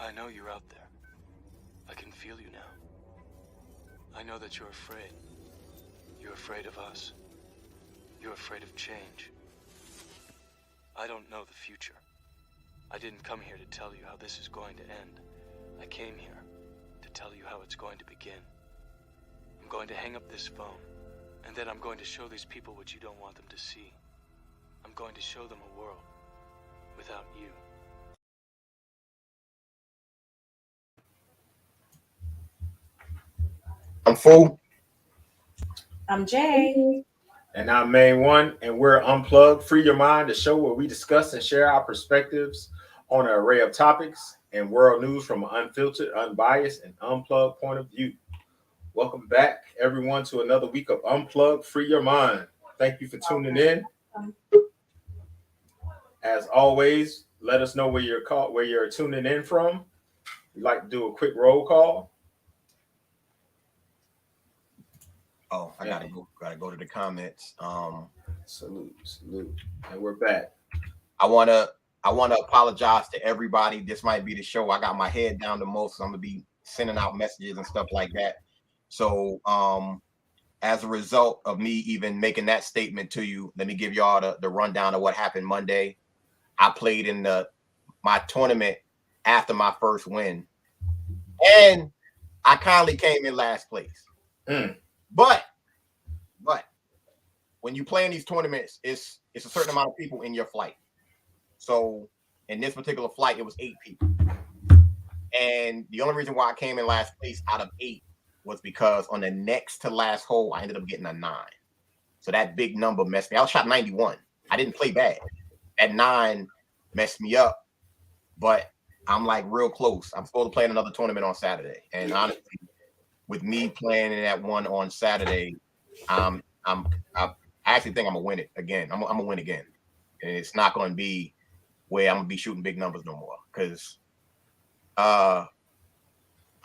I know you're out there. I can feel you now. I know that you're afraid. You're afraid of us. You're afraid of change. I don't know the future. I didn't come here to tell you how this is going to end. I came here to tell you how it's going to begin. I'm going to hang up this phone, and then I'm going to show these people what you don't want them to see. I'm going to show them a world without you. I'm Fool. I'm Jay. And I'm Main One, and we're Unplugged, Free Your Mind, the show where we discuss and share our perspectives on an array of topics and world news from an unfiltered, unbiased, and unplugged point of view. Welcome back, everyone, to another week of Unplugged, Free Your Mind. Thank you for tuning in. As always, let us know where you're tuning in from. We'd like to do a quick roll call. Oh, I gotta go to the comments. Salute. And we're back. I wanna apologize to everybody. This might be the show I got my head down the most. So I'm gonna be sending out messages and stuff like that. So as a result of me even making that statement to you, let me give y'all the rundown of what happened Monday. I played in my tournament after my first win, and I kindly came in last place. But when you play in these tournaments, it's a certain amount of people in your flight. So in this particular flight, it was 8 people. And the only reason why I came in last place out of 8 was because on the next to last hole, I ended up getting a 9. So that big number messed me. I was shot 91. I didn't play bad. That 9 messed me up, but I'm like real close. I'm supposed to play in another tournament on Saturday. And honestly, with me playing in that one on Saturday, I actually think I'm gonna win it again. I'm gonna win again, and it's not gonna be where I'm gonna be shooting big numbers no more because I'm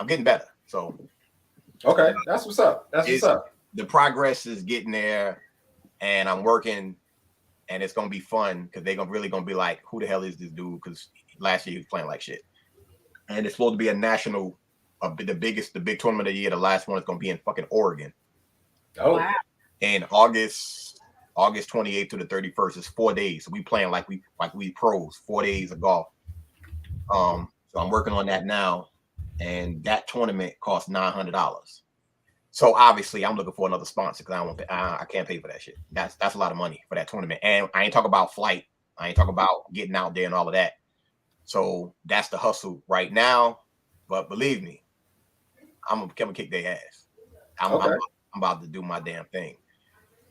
getting better. So okay, that's what's up. The progress is getting there, and I'm working, and it's gonna be fun because they're really gonna be like, "Who the hell is this dude?" Because last year he was playing like shit, and it's supposed to be a national. The big tournament of the year, the last one is going to be in fucking Oregon. Oh, wow. And August 28th to the 31st is 4 days. So we playing like we pros, 4 days of golf. So I'm working on that now, and that tournament costs $900. So obviously I'm looking for another sponsor because I can't pay for that shit. That's a lot of money for that tournament, and I ain't talking about flight. I ain't talking about getting out there and all of that. So that's the hustle right now. But believe me, I'm gonna kick their ass. I'm about to do my damn thing.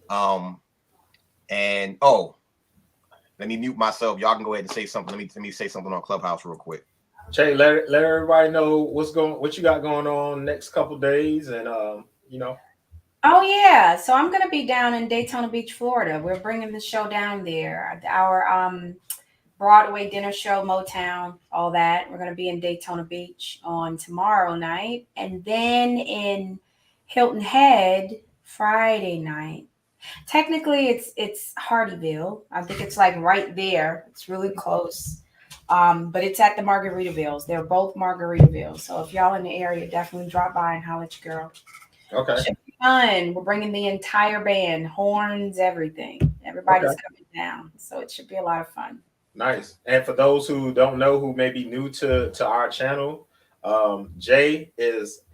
And let me mute myself. Y'all can go ahead and say something. Let me say something on Clubhouse real quick. Jay, let everybody know what you got going on next couple days, and you know. Oh yeah, so I'm gonna be down in Daytona Beach, Florida. We're bringing the show down there. Our Broadway dinner show, Motown, all that. We're going to be in Daytona Beach on tomorrow night. And then in Hilton Head, Friday night. Technically, it's Hardyville. I think it's like right there. It's really close. But it's at the Margaritavilles. They're both Margaritavilles. So if y'all in the area, definitely drop by and holler at your girl. Okay. Should be fun. We're bringing the entire band, horns, everything. Everybody's coming down. So it should be a lot of fun. Nice. And for those who don't know, who may be new to our channel, Jay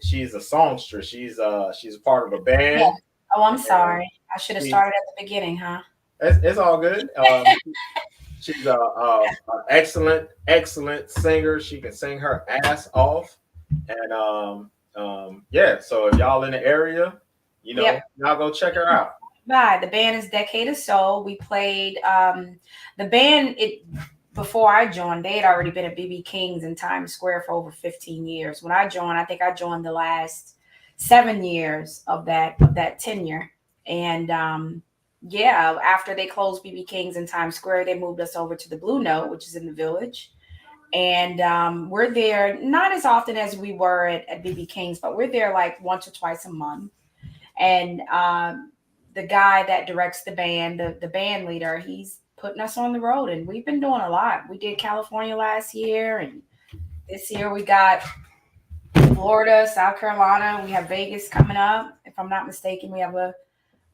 she's a songstress. She's a part of a band. Yeah. Oh, I'm sorry. I should have started at the beginning, huh? It's all good. She's a excellent singer. She can sing her ass off. And yeah, so if y'all in the area, y'all go check her out. Right. The band is Decade of Soul. We played the band before I joined. They had already been at BB King's in Times Square for over 15 years. When I joined, I think I joined the last 7 years of that tenure. And after they closed BB King's in Times Square, they moved us over to the Blue Note, which is in the Village. And we're there not as often as we were at BB King's, but we're there like once or twice a month. And the guy that directs the band, the band leader, he's putting us on the road, and we've been doing a lot. We did California last year, and This year we got Florida, South Carolina. We have Vegas coming up. If I'm not mistaken, we have a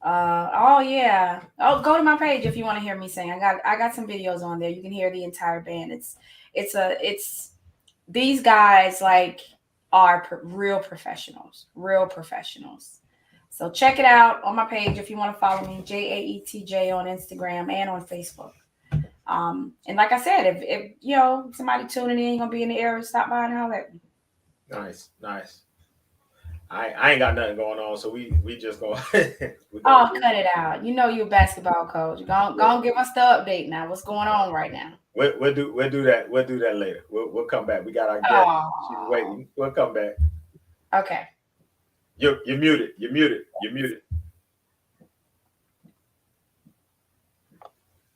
oh yeah. Oh, go to my page if you want to hear me sing. I got some videos on there. You can hear the entire band. It's these guys like are real professionals. So check it out on my page if you want to follow me, JAETJ on Instagram and on Facebook. And like I said, if you know somebody tuning in gonna be in the area, stop by and holler at me. Nice. I ain't got nothing going on, so we just go. Oh, cut it out. You know you're a basketball coach. Go give us the update now. What's going on right now? We'll do that. We'll do that later. We'll come back. We got our guest. She's waiting. We'll come back. Okay. You're muted.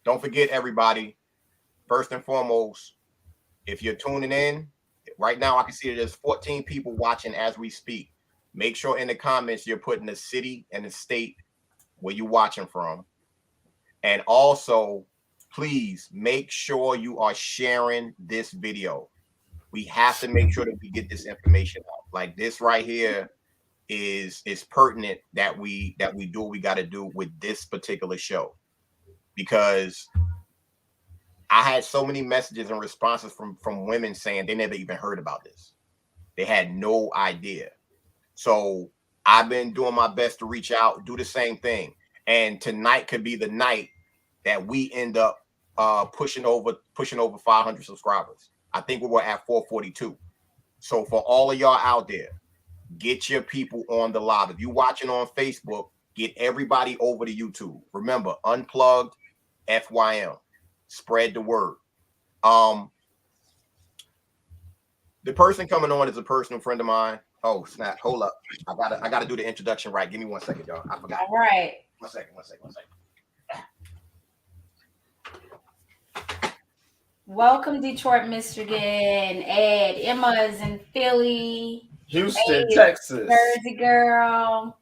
Don't forget, everybody, first and foremost, if you're tuning in, right now I can see that there's 14 people watching as we speak. Make sure in the comments you're putting the city and the state where you're watching from. And also, please make sure you are sharing this video. We have to make sure that we get this information out. Like this right here is pertinent that we do what we got to do with this particular show. Because I had so many messages and responses from women saying they never even heard about this. They had no idea. So I've been doing my best to reach out, do the same thing. And tonight could be the night that we end up pushing over 500 subscribers. I think we were at 442. So for all of y'all out there, get your people on the live. If you're watching on Facebook, get everybody over to YouTube. Remember, Unplugged FYM. Spread the word. The person coming on is a personal friend of mine. Oh, snap. Hold up. I gotta do the introduction right. Give me 1 second, y'all. I forgot. All right. One second. Welcome, Detroit, Michigan. Ed, Emma's in Philly. Houston, Texas. Jersey girl.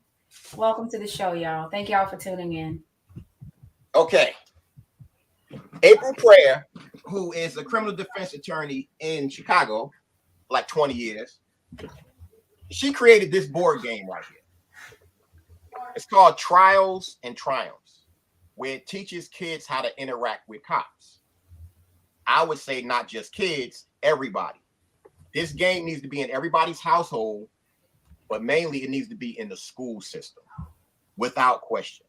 Welcome to the show, y'all. Thank y'all for tuning in. Okay. April Preyar, who is a criminal defense attorney in Chicago, like 20 years, she created this board game right here. It's called Trials and Triumphs, where it teaches kids how to interact with cops. I would say not just kids, everybody. This game needs to be in everybody's household, but mainly it needs to be in the school system, without question.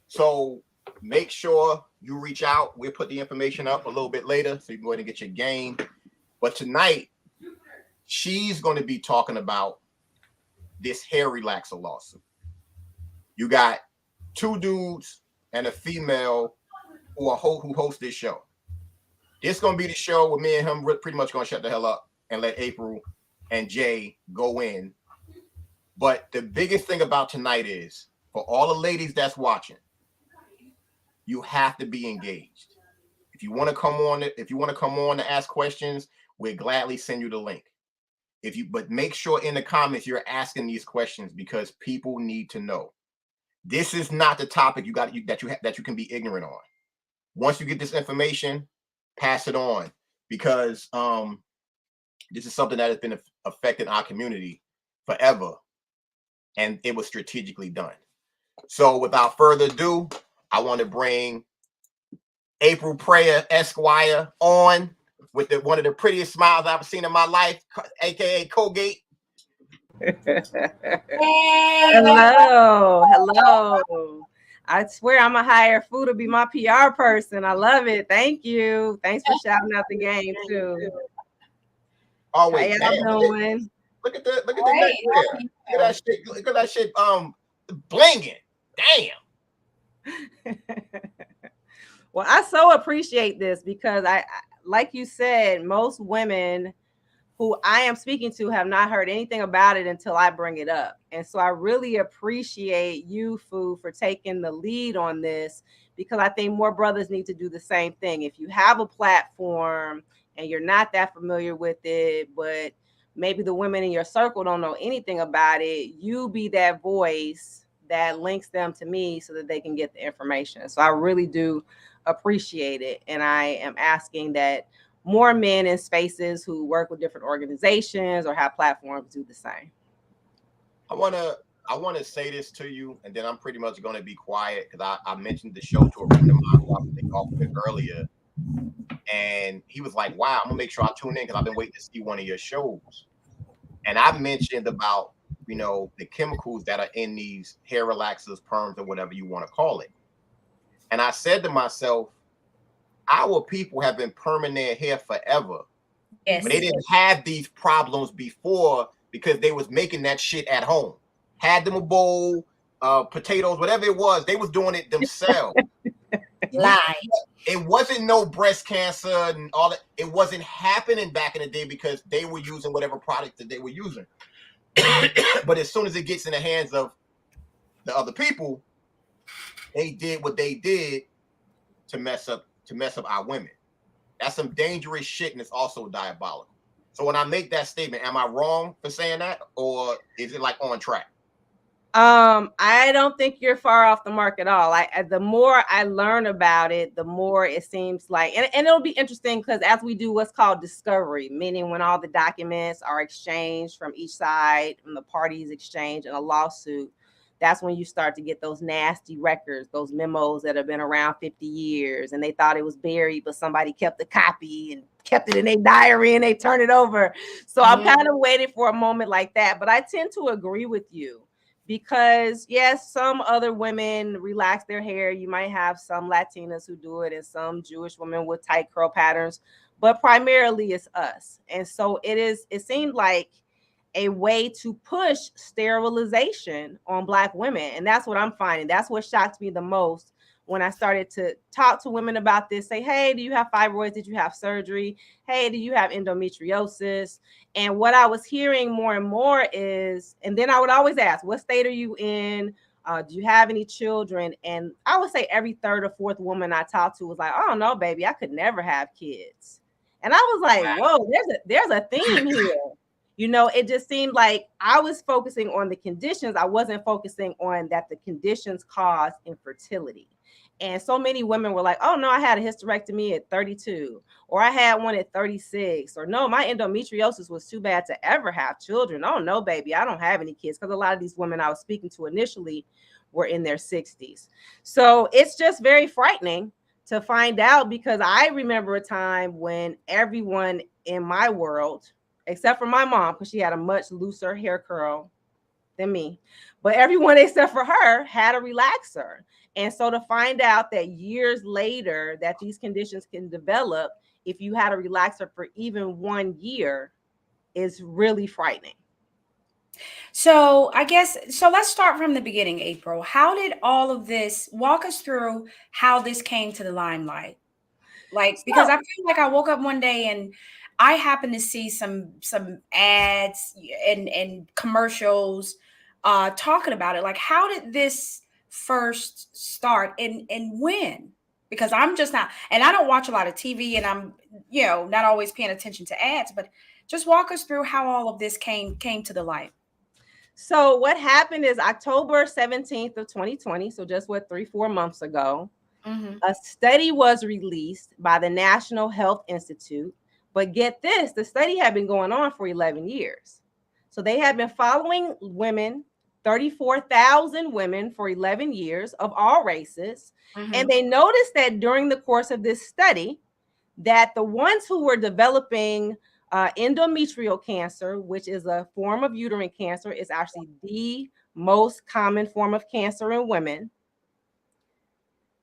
So make sure you reach out. We'll put the information up a little bit later so you can go ahead and get your game. But tonight, she's going to be talking about this hair relaxer lawsuit. You got two dudes and a female who host this show. This is going to be the show where me and him pretty much going to shut the hell up and let April and Jay go in. But the biggest thing about tonight is, for all the ladies that's watching, you have to be engaged. If you want to come on to ask questions, we'll gladly send you the link. But make sure in the comments you're asking these questions, because people need to know. This is not the topic that you can be ignorant on. Once you get this information, pass it on, because this is something that has been affecting our community forever, and it was strategically done. So without further ado, I want to bring April Preyar Esquire on with one of the prettiest smiles I've seen in my life, aka Colgate. Hello. I swear I'm a hire Fu to be my PR person. I love it. Thank you. Thanks for shouting out the game too. Always. How y'all doing? Look at the neck there. Look at that shit blinging. Damn. Well, I so appreciate this, because I like you said, most women who I am speaking to have not heard anything about it until I bring it up. And so I really appreciate you, Fu, for taking the lead on this, because I think more brothers need to do the same thing. If you have a platform and you're not that familiar with it, but maybe the women in your circle don't know anything about it, you be that voice that links them to me so that they can get the information. So I really do appreciate it. And I am asking that more men in spaces who work with different organizations or have platforms do the same. I want to say this to you, and then I'm pretty much going to be quiet because I mentioned the show to a friend of mine who I was off with earlier, and he was like, "Wow, I'm gonna make sure I tune in because I've been waiting to see one of your shows." And I mentioned about the chemicals that are in these hair relaxers, perms, or whatever you want to call it. And I said to myself, our people have been perming their hair forever. Yes. But they didn't have these problems before because they was making that shit at home. Had them a bowl, potatoes, whatever it was, they was doing it themselves. Lie. It wasn't no breast cancer and all that. It wasn't happening back in the day because they were using whatever product that they were using. But as soon as it gets in the hands of the other people, they did what they did to mess up our women. That's some dangerous shit, and it's also diabolical. So when I make that statement, am I wrong for saying that, or is it like on track? I don't think you're far off the mark at all. The more I learn about it, the more it seems like, and it'll be interesting because as we do what's called discovery, meaning when all the documents are exchanged from each side, and the parties exchange in a lawsuit, that's when you start to get those nasty records, those memos that have been around 50 years, and they thought it was buried, but somebody kept the copy and kept it in their diary and they turned it over. So I'm kind of waiting for a moment like that, but I tend to agree with you. Because yes, some other women relax their hair. You might have some Latinas who do it and some Jewish women with tight curl patterns, but primarily it's us. And so it seemed like a way to push sterilization on Black women. And that's what I'm finding. That's what shocked me the most when I started to talk to women about this. Say, hey, do you have fibroids? Did you have surgery? Hey, do you have endometriosis? And what I was hearing more and more is, and then I would always ask, what state are you in? Do you have any children? And I would say every third or fourth woman I talked to was like, oh no, baby, I could never have kids. And I was like, whoa, there's a theme here. It just seemed like I was focusing on the conditions. I wasn't focusing on that the conditions cause infertility. And so many women were like, oh, no, I had a hysterectomy at 32, or I had one at 36, or no, my endometriosis was too bad to ever have children. Oh, no, baby, I don't have any kids. Because a lot of these women I was speaking to initially were in their 60s. So it's just very frightening to find out, because I remember a time when everyone in my world, except for my mom, because she had a much looser hair curl than me, but everyone except for her had a relaxer. And so to find out that years later that these conditions can develop if you had a relaxer for even 1 year is really frightening. So let's start from the beginning, April. How did all of this, walk us through how this came to the limelight? Because I feel like I woke up one day and I happened to see some ads and commercials talking about it. Like, how did this first start and when? Because I'm just not, and I don't watch a lot of TV, and I'm not always paying attention to ads, but just walk us through how all of this came to the light. So what happened is October 17th of 2020, so just 3-4 months ago, a study was released by the National Health Institute. But get this, the study had been going on for 11 years. So they had been following women, 34,000 women for 11 years of all races. And they noticed that during the course of this study, that the ones who were developing endometrial cancer, which is a form of uterine cancer, is actually the most common form of cancer in women.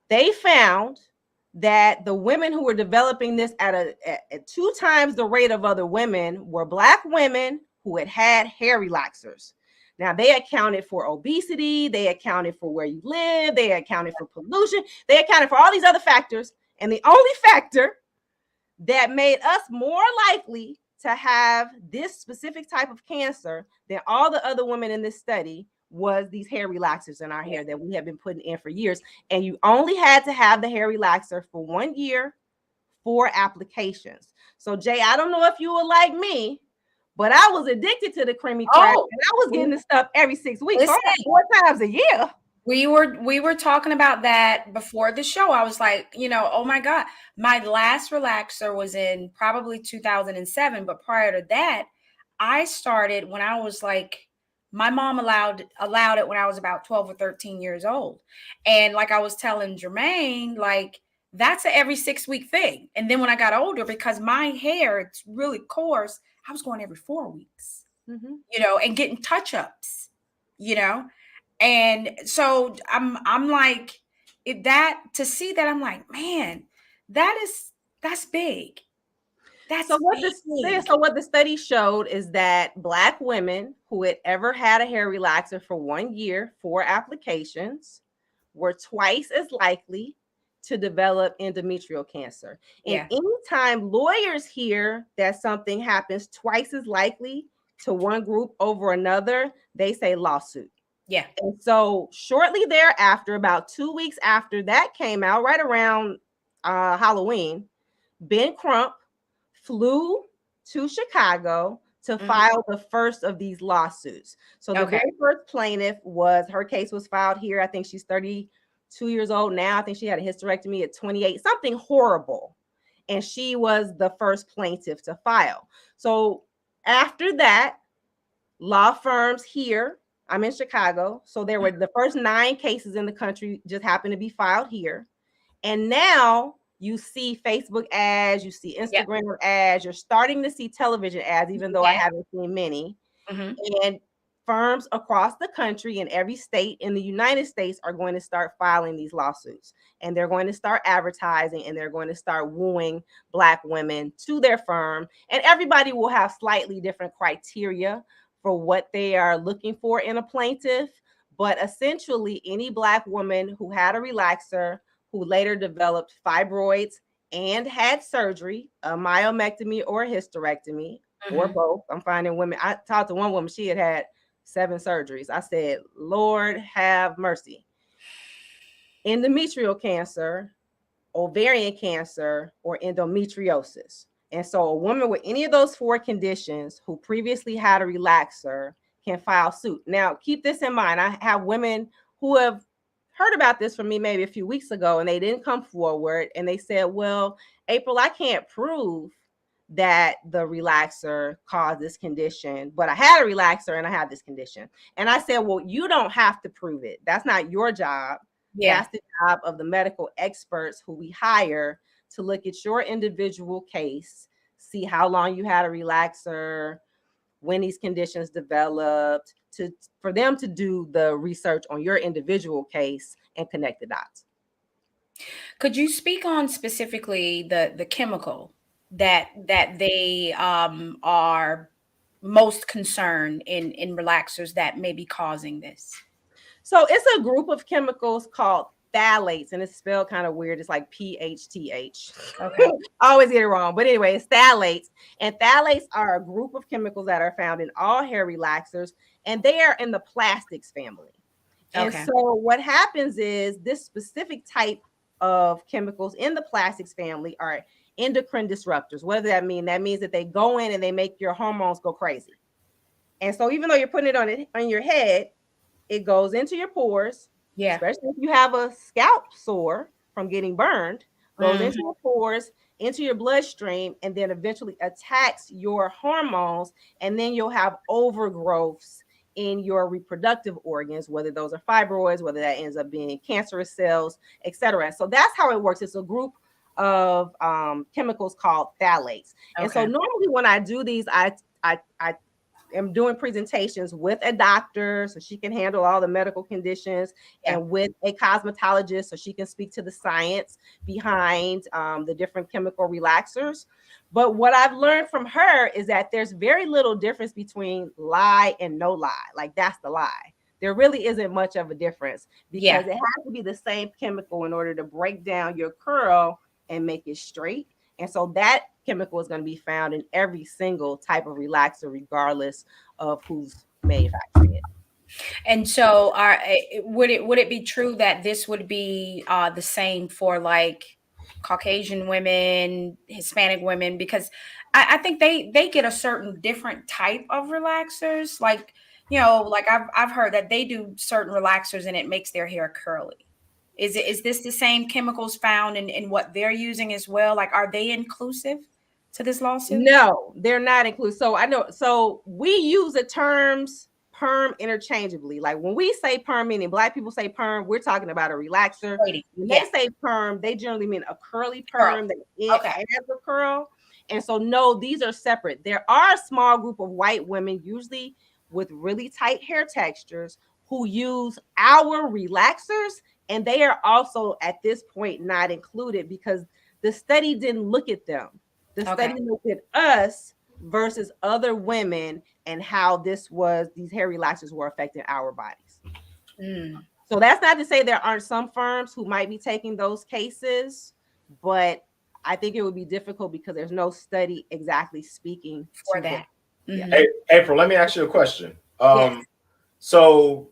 They found that the women who were developing this at 2 times the rate of other women were Black women who had hair relaxers. Now, they accounted for obesity, they accounted for where you live, they accounted for pollution, they accounted for all these other factors. And the only factor that made us more likely to have this specific type of cancer than all the other women in this study was these hair relaxers in our hair that we have been putting in for years. And you only had to have the hair relaxer for 1 year, 4 applications. So Jay, I don't know if you were like me, but I was addicted to the creamy crack, and I was getting the stuff every 6 weeks, so 4 times a year. We were talking about that before the show. I was like, oh my God, my last relaxer was in probably 2007, but prior to that, I started when I was like, my mom allowed it when I was about 12 or 13 years old. And like I was telling Jermaine, like that's a every 6 week thing. And then when I got older, because my hair, it's really coarse, I was going every 4 weeks, and getting touch-ups, you know. And so I'm like, if that to see that, I'm like, man, that's big. That's So big. what the study showed is that Black women who had ever had a hair relaxer for 1 year, 4 applications, were twice as likely to develop endometrial cancer. And Yeah. anytime lawyers hear that something happens twice as likely to one group over another, they say lawsuit. Yeah. And so shortly thereafter, about 2 weeks after that came out, right around Halloween, Ben Crump flew to Chicago to file the first of these lawsuits. So the very first plaintiff her case was filed here. I think she's 32 years old now. I think she had a hysterectomy at 28, something horrible. And she was the first plaintiff to file. So after that, law firms here, I'm in Chicago. So there were the first 9 cases in the country just happened to be filed here. And now you see Facebook ads, you see Instagram ads, you're starting to see television ads, even though I haven't seen many. And firms across the country in every state in the United States are going to start filing these lawsuits. And they're going to start advertising, and they're going to start wooing Black women to their firm. And everybody will have slightly different criteria for what they are looking for in a plaintiff. But essentially, any Black woman who had a relaxer, who later developed fibroids and had surgery, a myomectomy or a hysterectomy, or both. I'm finding women. I talked to one woman, she had 7 surgeries. I said, Lord have mercy. Endometrial cancer, ovarian cancer, or endometriosis. And so a woman with any of those 4 conditions who previously had a relaxer can file suit. Now, keep this in mind. I have women who have heard about this from me maybe a few weeks ago, and they didn't come forward, and they said, well, April, I can't prove that the relaxer caused this condition, but I had a relaxer and I had this condition. And I said, well, you don't have to prove it. That's not your job. That's the job of the medical experts who we hire to look at your individual case, see how long you had a relaxer, when these conditions developed, for them to do the research on your individual case and connect the dots. Could you speak on specifically the chemical that they are most concerned in relaxers that may be causing this? So it's a group of chemicals called phthalates, and it's spelled kind of weird. It's like PHTH. Okay. I always get it wrong. But anyway, it's phthalates. And phthalates are a group of chemicals that are found in all hair relaxers, and they are in the plastics family. And so what happens is this specific type of chemicals in the plastics family are endocrine disruptors. What does that mean? That means that they go in and they make your hormones go crazy. And so even though you're putting it on your head, it goes into your pores. Yeah. Especially if you have a scalp sore from getting burned, goes into your pores, into your bloodstream, and then eventually attacks your hormones. And then you'll have overgrowths in your reproductive organs, whether those are fibroids, whether that ends up being cancerous cells, etc. So that's how it works. It's a group of chemicals called phthalates. And so normally when I do these, I am doing presentations with a doctor so she can handle all the medical conditions, and with a cosmetologist so she can speak to the science behind the different chemical relaxers. But what I've learned from her is that there's very little difference between lie and no lie. Like, that's the lie. There really isn't much of a difference, because it has to be the same chemical in order to break down your curl and make it straight. And so that chemical is going to be found in every single type of relaxer, regardless of who's manufacturing it. And so would it be true that this would be the same for like Caucasian women, Hispanic women? Because I think they get a certain different type of relaxers. Like, You know, like I've heard that they do certain relaxers and it makes their hair curly. Is this the same chemicals found in what they're using as well? Like, are they inclusive to this lawsuit? No, they're not included. So I know. So we use the terms perm interchangeably. Like when we say perm, meaning Black people say perm, we're talking about a relaxer. When they say perm, they generally mean a curly perm that it has a curl. And so no, these are separate. There are a small group of white women, usually with really tight hair textures, who use our relaxers, and they are also at this point not included because the study didn't look at them. The study looked at us versus other women and how these hair relaxers were affecting our bodies. So that's not to say there aren't some firms who might be taking those cases, but I think it would be difficult because there's no study exactly speaking for that. Hey, April, let me ask you a question. So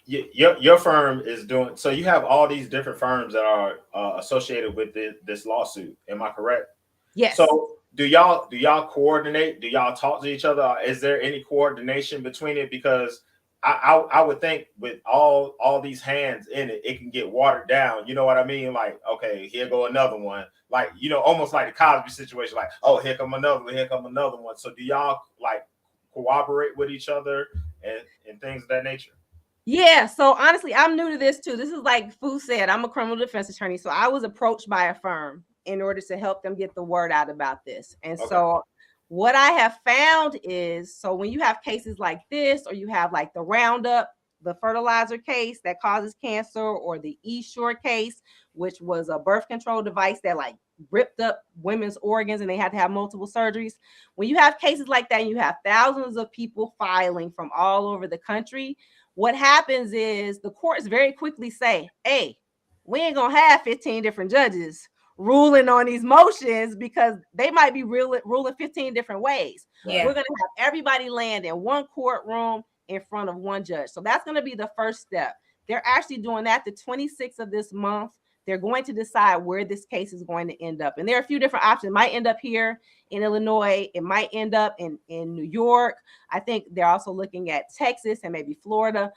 your firm is doing, so you have all these different firms that are associated with this lawsuit. Am I correct? Yes. So do y'all coordinate? Do y'all talk to each other? Is there any coordination between it? Because I would think with all these hands in it, it can get watered down. You know what I mean? Like, okay, here go another one. Like, you know, almost like the Cosby situation. Like, oh, here come another one. Here come another one. So do y'all like cooperate with each other and things of that nature? Yeah. So honestly, I'm new to this too. This is like Fu said, I'm a criminal defense attorney. So I was approached by a firm in order to help them get the word out about this. And so what I have found is, so when you have cases like this, or you have like the Roundup, the fertilizer case that causes cancer, or the E-Shore case, which was a birth control device that like ripped up women's organs and they had to have multiple surgeries. When you have cases like that and you have thousands of people filing from all over the country, what happens is the courts very quickly say, hey, we ain't gonna have 15 different judges ruling on these motions because they might be ruling 15 different ways. We're gonna have everybody land in one courtroom in front of one judge. So that's gonna be the first step. They're actually doing that the 26th of this month. They're going to decide where this case is going to end up. And there are a few different options. It might end up here in Illinois. It might end up in New York. I think they're also looking at Texas and maybe Florida.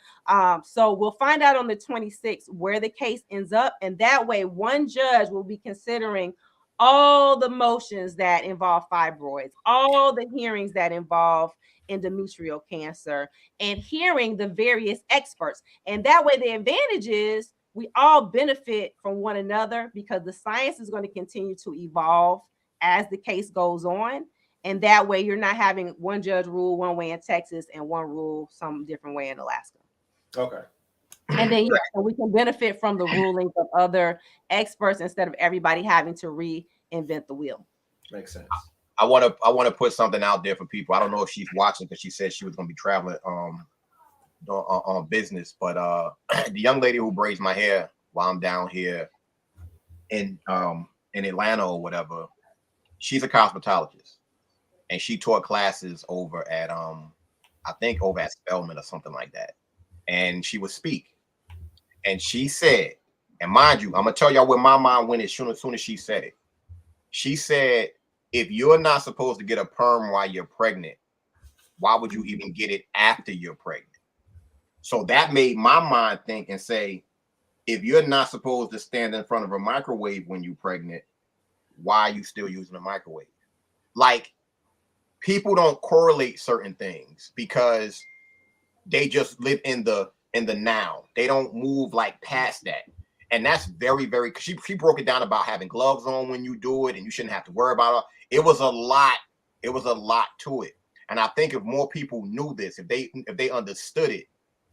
So we'll find out on the 26th where the case ends up. And that way, one judge will be considering all the motions that involve fibroids, all the hearings that involve endometrial cancer, and hearing the various experts. And that way, the advantage is we all benefit from one another because the science is going to continue to evolve as the case goes on. And that way you're not having one judge rule one way in Texas and one rule some different way in Alaska. Okay. And then so we can benefit from the rulings of other experts instead of everybody having to reinvent the wheel. Makes sense. I want to put something out there for people. I don't know if she's watching because she said she was going to be traveling on business, but the young lady who braids my hair while I'm down here in Atlanta or whatever, she's a cosmetologist, and she taught classes over at I think over at Spelman or something like that, and she would speak, and she said, and mind you, I'm gonna tell y'all where my mind went as soon as she said it. She said, if you're not supposed to get a perm while you're pregnant, why would you even get it after you're pregnant? So that made my mind think and say, if you're not supposed to stand in front of a microwave when you're pregnant, why are you still using a microwave? Like, people don't correlate certain things because they just live in the now. They don't move like past that. And that's very, very, she broke it down about having gloves on when you do it and you shouldn't have to worry about it. It was a lot. It was a lot to it. And I think if more people knew this, if they understood it,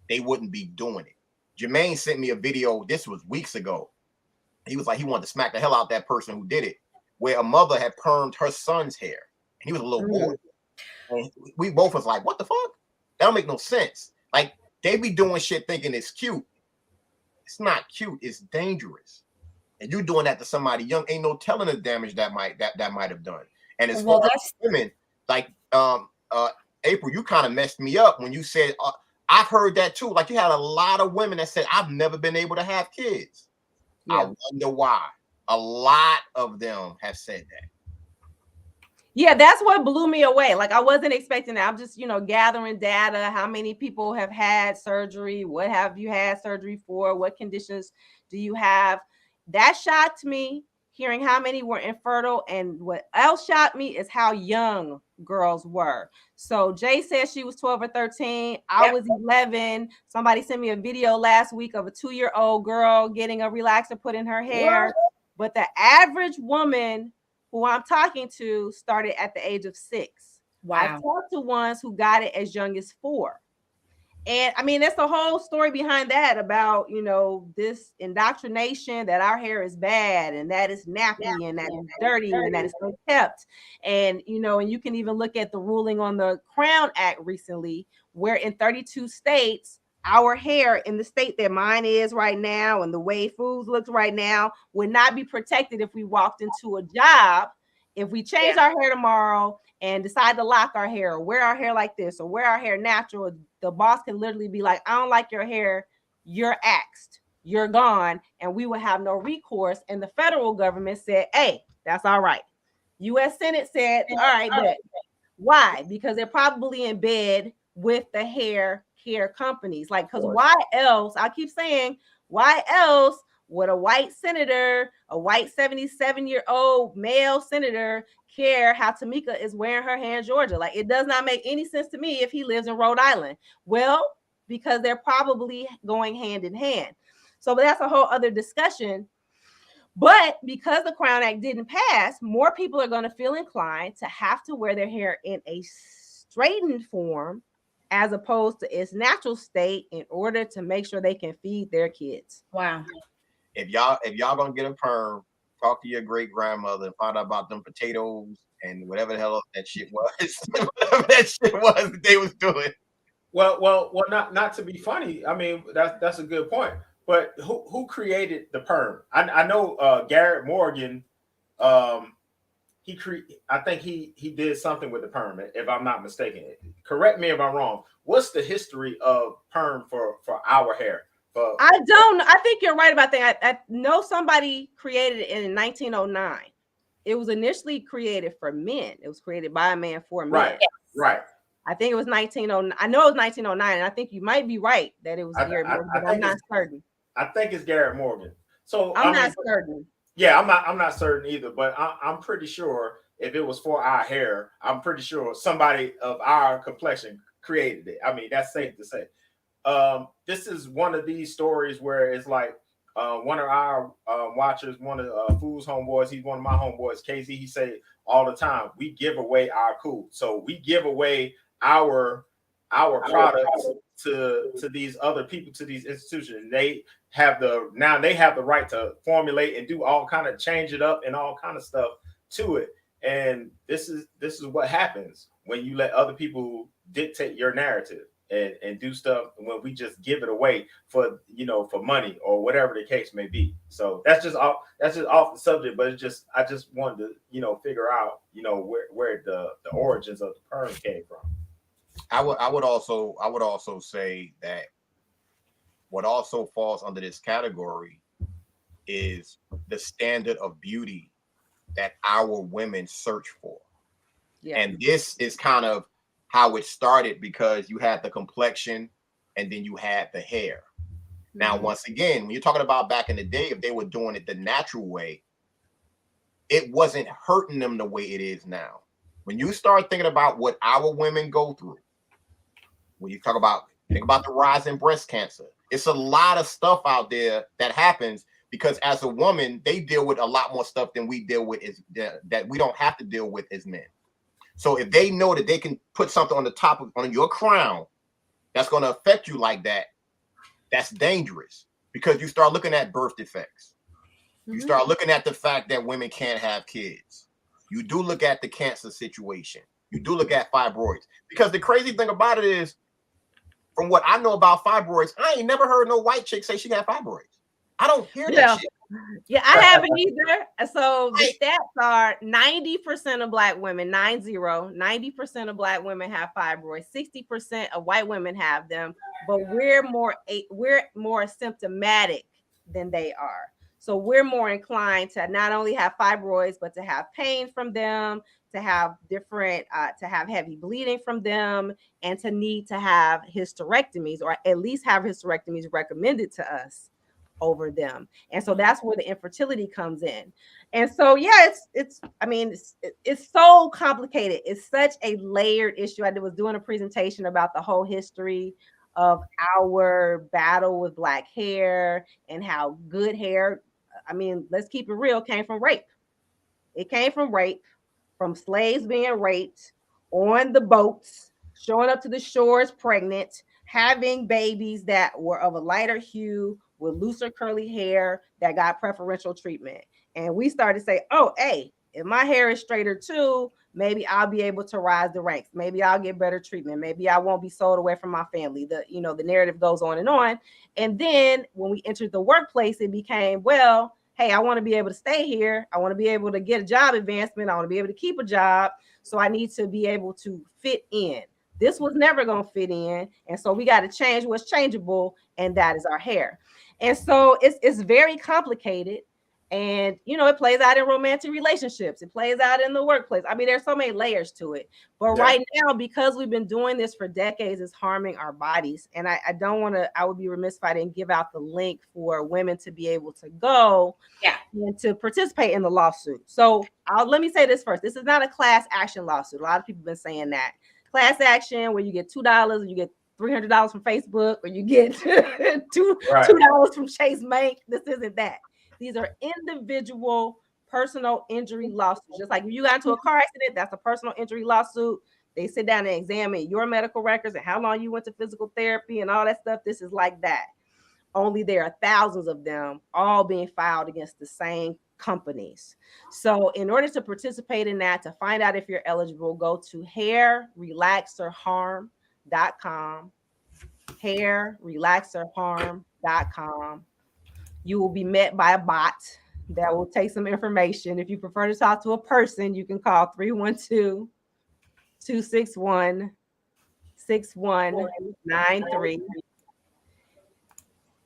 they wouldn't be doing it. Jermaine sent me a video. This was weeks ago. He was like, he wanted to smack the hell out that person who did it, where a mother had permed her son's hair. And he was a little boy. And we both was like, what the fuck? That don't make no sense. Like, they be doing shit thinking it's cute. It's not cute. It's dangerous. And you doing that to somebody young, ain't no telling the damage that might have done. And as far as women, like April, you kind of messed me up when you said, I've heard that too. Like, you had a lot of women that said, I've never been able to have kids. Yeah. I wonder why. A lot of them have said that. Yeah, that's what blew me away. Like I wasn't expecting that. I'm just, gathering data. How many people have had surgery? What have you had surgery for? What conditions do you have? That shocked me, hearing how many were infertile. And what else shocked me is how young girls were. So Jay said she was 12 or 13. I was 11. Somebody sent me a video last week of a 2-year-old girl getting a relaxer put in her hair. What? But the average woman who I'm talking to started at the age of 6. Wow. I've talked to ones who got it as young as 4. And I mean, that's the whole story behind that about, this indoctrination that our hair is bad and that it's nappy and that it's dirty and that it's unkept. And, and you can even look at the ruling on the Crown Act recently, where in 32 states, our hair in the state that mine is right now and the way foods looks right now would not be protected if we walked into a job. If we change our hair tomorrow and decide to lock our hair or wear our hair like this or wear our hair natural, the boss can literally be like, I don't like your hair. You're axed. You're gone. And we would have no recourse. And the federal government said, hey, that's all right. U.S. Senate said, all right, but why? Because they're probably in bed with the hair care companies. Like, because why else? I keep saying, why else would a white senator, a white 77-year-old male senator, care how Tamika is wearing her hair in Georgia? Like, it does not make any sense to me if he lives in Rhode Island. Well, because they're probably going hand in hand. So but that's a whole other discussion. But because the Crown Act didn't pass, more people are going to feel inclined to have to wear their hair in a straightened form as opposed to its natural state in order to make sure they can feed their kids. Wow. If y'all gonna get a perm, talk to your great grandmother and find out about them potatoes and whatever the hell that shit was. Whatever that shit was that they was doing. Well, not to be funny. I mean, that's a good point. But who created the perm? I know Garrett Morgan. I think he did something with the perm, if I'm not mistaken. Correct me if I'm wrong. What's the history of perm for our hair? I don't. I think you're right about that. I know somebody created it in 1909. It was initially created for men. It was created by a man for men. Right. I think it was 1909. I know it was 1909, and I think you might be right that it was Garrett Morgan, but I'm not certain. I think it's Garrett Morgan. So I'm not certain. Yeah, I'm not certain either, but I'm pretty sure if it was for our hair, I'm pretty sure somebody of our complexion created it. I mean, that's safe to say. This is one of these stories where it's like one of our watchers, one of Fool's homeboys, he's one of my homeboys, Casey, he say all the time, we give away our cool. So we give away our products to these other people, to these institutions. They have the right to formulate and do all kind of change it up and all kind of stuff to it. And this is what happens when you let other people dictate your narrative and do stuff when we just give it away for money or whatever the case may be. So that's just off the subject, but I just wanted to figure out where the origins of the perm came from. I would also say that what also falls under this category is the standard of beauty that our women search for. Yeah. And this is kind of how it started, because you had the complexion and then you had the hair. Mm-hmm. Now, once again, when you're talking about back in the day, if they were doing it the natural way, it wasn't hurting them the way it is now. When you start thinking about what our women go through, when you think about the rise in breast cancer, it's a lot of stuff out there that happens because as a woman, they deal with a lot more stuff than we deal with that we don't have to deal with as men. So if they know that they can put something on your crown that's going to affect you like that, that's dangerous, because you start looking at birth defects. Mm-hmm. You start looking at the fact that women can't have kids. You do look at the cancer situation. You do look at fibroids, because the crazy thing about it is, from what I know about fibroids, I ain't never heard no white chick say she got fibroids. I don't hear that shit. Yeah, I haven't either. So the stats are 90% of black women, 90% of black women have fibroids. 60% of white women have them, but we're more symptomatic than they are. So we're more inclined to not only have fibroids, but to have pain from them, to have different, to have heavy bleeding from them, and to need to have hysterectomies, or at least have hysterectomies recommended to us over them. And so that's where the infertility comes in. And so, yeah, it's so complicated. It's such a layered issue. I was doing a presentation about the whole history of our battle with black hair and how good hair, I mean, let's keep it real, came from rape. It came from rape, from slaves being raped on the boats, showing up to the shores pregnant, having babies that were of a lighter hue with looser curly hair that got preferential treatment. And we started to say, oh, hey, if my hair is straighter too, maybe I'll be able to rise the ranks. Maybe I'll get better treatment. Maybe I won't be sold away from my family. The narrative goes on and on. And then when we entered the workplace, it became, well, hey, I want to be able to stay here. I want to be able to get a job advancement. I want to be able to keep a job. So I need to be able to fit in. This was never going to fit in. And so we got to change what's changeable. And that is our hair. And so it's very complicated. And, it plays out in romantic relationships. It plays out in the workplace. I mean, there's so many layers to it. But right now, because we've been doing this for decades, it's harming our bodies. And I would be remiss if I didn't give out the link for women to be able to go and to participate in the lawsuit. So let me say this first. This is not a class action lawsuit. A lot of people have been saying that. Class action where you get $2 and you get $300 from Facebook, or you get $2 from Chase Bank. This isn't that. These are individual personal injury lawsuits. Just like if you got into a car accident, that's a personal injury lawsuit. They sit down and examine your medical records and how long you went to physical therapy and all that stuff. This is like that. Only there are thousands of them all being filed against the same companies. So in order to participate in that, to find out if you're eligible, go to hairrelaxerharm.com, hairrelaxerharm.com. You will be met by a bot that will take some information. If you prefer to talk to a person, you can call 312-261-6193.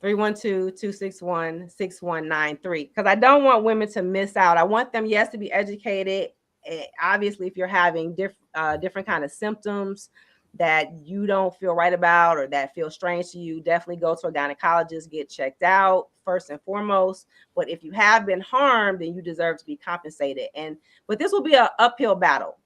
312-261-6193. Because I don't want women to miss out. I want them, yes, to be educated. Obviously, if you're having different kind of symptoms that you don't feel right about or that feel strange to you, definitely go to a gynecologist, get checked out first and foremost. But if you have been harmed, then you deserve to be compensated. But this will be an uphill battle.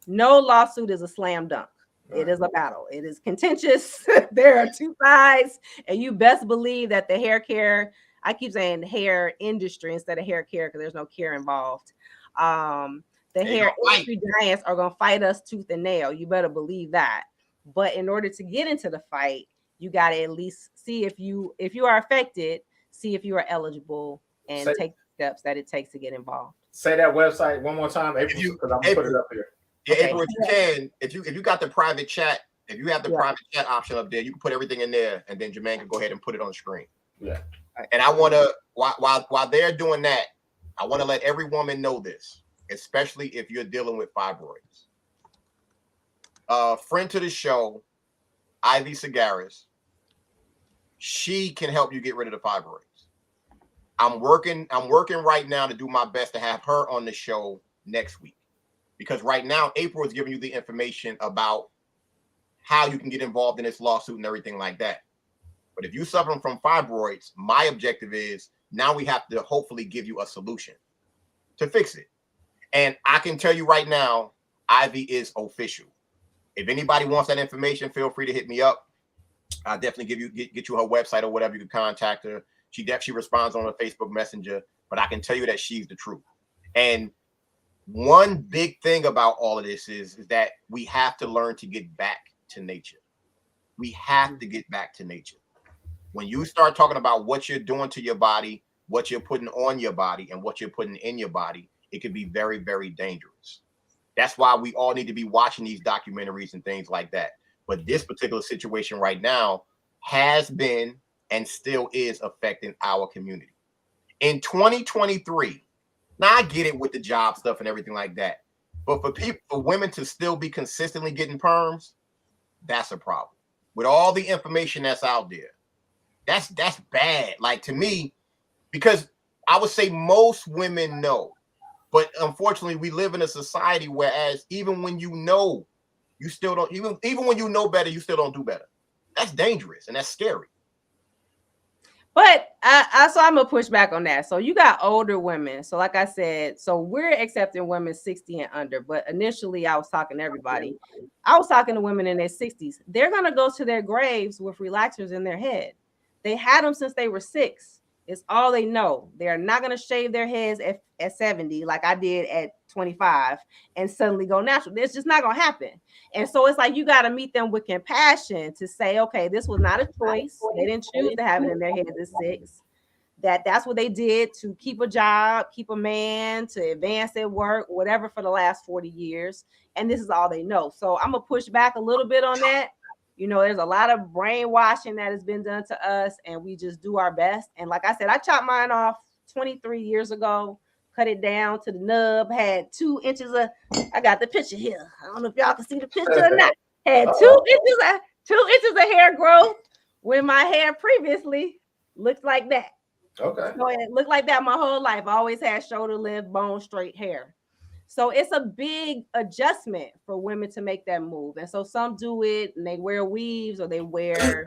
No lawsuit is a slam dunk. Right. It is a battle. It is contentious. There are two sides, and you best believe that the hair care, I keep saying hair industry instead of hair care because there's no care involved. The hair industry giants are going to fight us tooth and nail. You better believe that. But in order to get into the fight, you got to at least see if you are affected, see if you are eligible, and take the steps that it takes to get involved. Say that website one more time, April, because I'm going to put it up here. Yeah, okay. April, if you can, if you got the private chat, if you have the private chat option up there, you can put everything in there, and then Jermaine can go ahead and put it on the screen. Yeah. And I want to, while they're doing that, I want to let every woman know this, especially if you're dealing with fibroids. Friend to the show, Ivy Segaris, she can help you get rid of the fibroids. I'm working right now to do my best to have her on the show next week, because right now April is giving you the information about how you can get involved in this lawsuit and everything like that. But if you're suffering from fibroids, my objective is now we have to hopefully give you a solution to fix it. And I can tell you right now, Ivy is official. If anybody wants that information, feel free to hit me up. I'll definitely get you her website or whatever. You can contact her. She responds on her Facebook Messenger, but I can tell you that she's the truth. And one big thing about all of this is that we have to learn to get back to nature. We have to get back to nature. When you start talking about what you're doing to your body, what you're putting on your body, and what you're putting in your body, it can be very, very dangerous. That's why we all need to be watching these documentaries and things like that. But this particular situation right now has been and still is affecting our community. In 2023, now I get it with the job stuff and everything like that, but for women to still be consistently getting perms, that's a problem. With all the information that's out there, that's bad. Like, to me, because I would say most women know, but unfortunately, we live in a society whereas even when you know, you still don't. Even when you know better, you still don't do better. That's dangerous and that's scary. But so I'm gonna push back on that. So you got older women. So like I said, so we're accepting women 60 and under. But initially, I was talking to everybody. I was talking to women in their 60s. They're gonna go to their graves with relaxers in their head. They had them since they were 6. It's all they know. They are not gonna shave their heads at 70 like I did at 25 and suddenly go natural. It's just not gonna happen. And so it's like you got to meet them with compassion to say, okay, this was not a choice. They didn't choose to have it in their heads at 6. That's what they did to keep a job, keep a man, to advance at work, whatever for the last 40 years. And this is all they know. So I'm gonna push back a little bit on that. You know, there's a lot of brainwashing that has been done to us, and we just do our best. And like I said, I chopped mine off 23 years ago, cut it down to the nub, had 2 inches of, I got the picture here. I don't know if y'all can see the picture or not. Had 2 inches of hair growth when my hair previously looked like that. Okay. So it looked like that my whole life. I always had shoulder length, bone straight hair. So it's a big adjustment for women to make that move. And so some do it and they wear weaves or they wear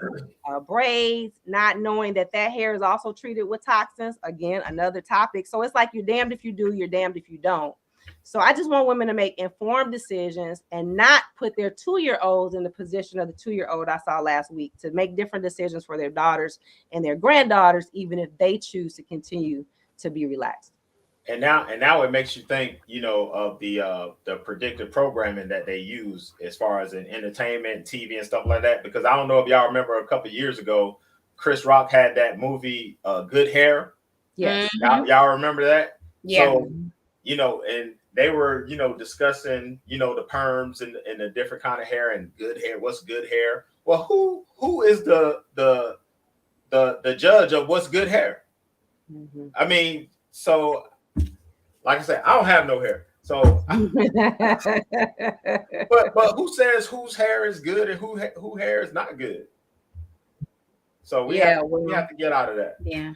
braids, not knowing that hair is also treated with toxins. Again, another topic. So it's like you're damned if you do, you're damned if you don't. So I just want women to make informed decisions and not put their 2-year-olds in the position of the 2-year-old I saw last week, to make different decisions for their daughters and their granddaughters, even if they choose to continue to be relaxed. And now it makes you think, you know, of the predictive programming that they use as far as in entertainment, TV and stuff like that. Because I don't know if y'all remember a couple of years ago, Chris Rock had that movie Good Hair. Yes. Y'all remember that? Yeah. So, you know, and they were, you know, discussing, you know, the perms and the different kind of hair and good hair. What's good hair? Well, who is the judge of what's good hair? Mm-hmm. I mean, so like I said, I don't have no hair. So but who says whose hair is good and who hair is not good? So we have to get out of that. Yeah.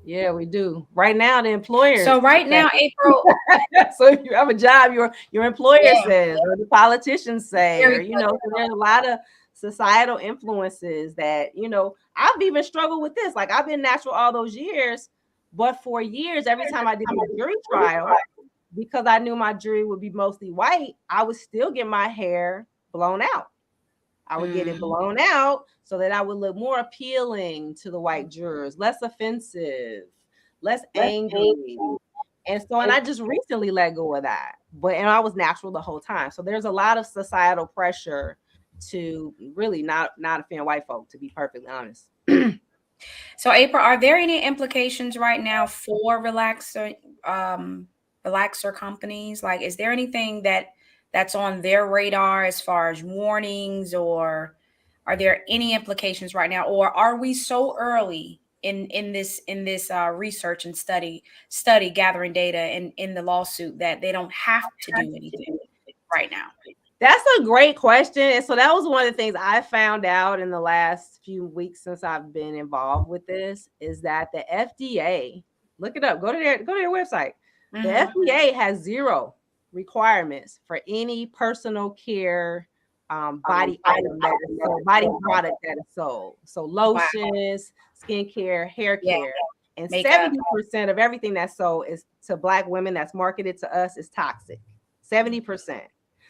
Yeah, we do. Right now, the employers. So right now, April. So if you have a job, your employer says, or the politicians say, or, you know, there's a lot of societal influences that, you know, I've even struggled with this. Like I've been natural all those years, but for years, every time I did a jury trial, because I knew my jury would be mostly white, I would still get my hair blown out. I would get it blown out so that I would look more appealing to the white jurors, less offensive, less angry. And so, and I just recently let go of that. And I was natural the whole time. So there's a lot of societal pressure to really not offend white folk, to be perfectly honest. So April, are there any implications right now for relaxer companies? Like, is there anything that's on their radar as far as warnings, or are there any implications right now, or are we so early in this research and study gathering data and in the lawsuit that they don't have to do anything right now? That's a great question. And so that was one of the things I found out in the last few weeks since I've been involved with this, is that the FDA, look it up, go to their website. Mm-hmm. The FDA has 0 requirements for any personal care body item that is sold, body product that is sold. So lotions, skincare, hair care, and makeup. 70% of everything that's sold is to Black women that's marketed to us is toxic. 70%.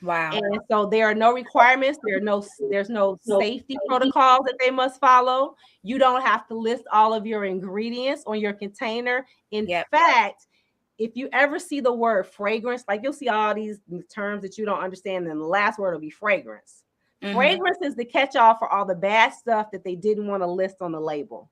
Wow. And so there are no requirements. There's no safety protocols that they must follow. You don't have to list all of your ingredients on your container. In fact, if you ever see the word fragrance, like you'll see all these terms that you don't understand, and the last word will be fragrance. Mm-hmm. Fragrance is the catch-all for all the bad stuff that they didn't want to list on the label.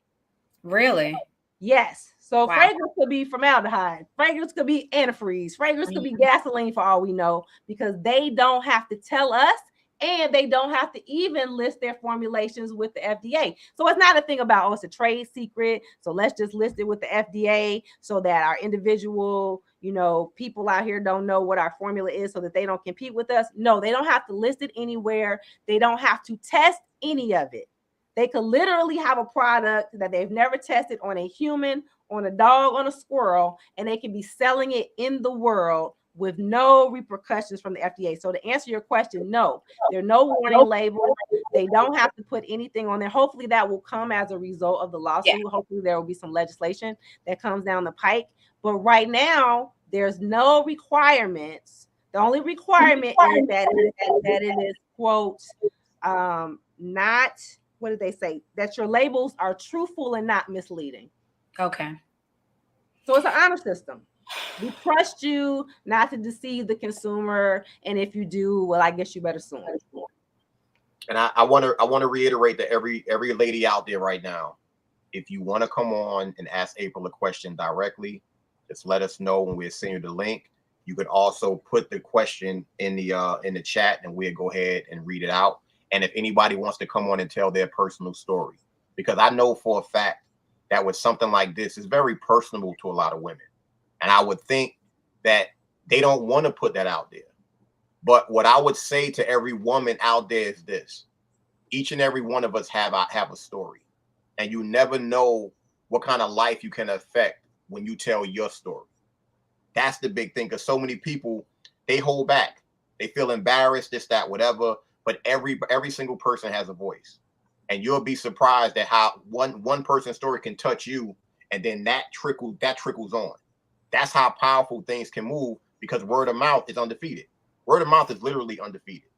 Really? Yes. So fragrance could be formaldehyde. Fragrance could be antifreeze. Fragrance could be gasoline for all we know, because they don't have to tell us, and they don't have to even list their formulations with the FDA. So it's not a thing about, it's a trade secret, so let's just list it with the FDA so that our individual, you know, people out here don't know what our formula is so that they don't compete with us. No, they don't have to list it anywhere. They don't have to test any of it. They could literally have a product that they've never tested on a human on a dog, on a squirrel, and they can be selling it in the world with no repercussions from the FDA. So to answer your question, no, there are no warning labels. They don't have to put anything on there. Hopefully that will come as a result of the lawsuit. Yeah. Hopefully there will be some legislation that comes down the pike. But right now, there's no requirements. The only requirement is that it is, quote, not, what did they say? That your labels are truthful and not misleading. Okay. So it's an honor system. We trust you not to deceive the consumer, and if you do, well, I guess you better sue them. And I want to reiterate that every lady out there right now, if you want to come on and ask April a question directly, just let us know when we're sending you the link. You could also put the question in the chat, and we'll go ahead and read it out. And if anybody wants to come on and tell their personal story, because I know for a fact that with something like this, it's very personable to a lot of women. And I would think that they don't want to put that out there. But what I would say to every woman out there is this: each and every one of us have a story, and you never know what kind of life you can affect when you tell your story. That's the big thing, because so many people, they hold back. They feel embarrassed, this, that, whatever. But every single person has a voice, and you'll be surprised at how one person's story can touch you, and then that trickles on. That's how powerful things can move, because word of mouth is undefeated. Word of mouth is literally undefeated.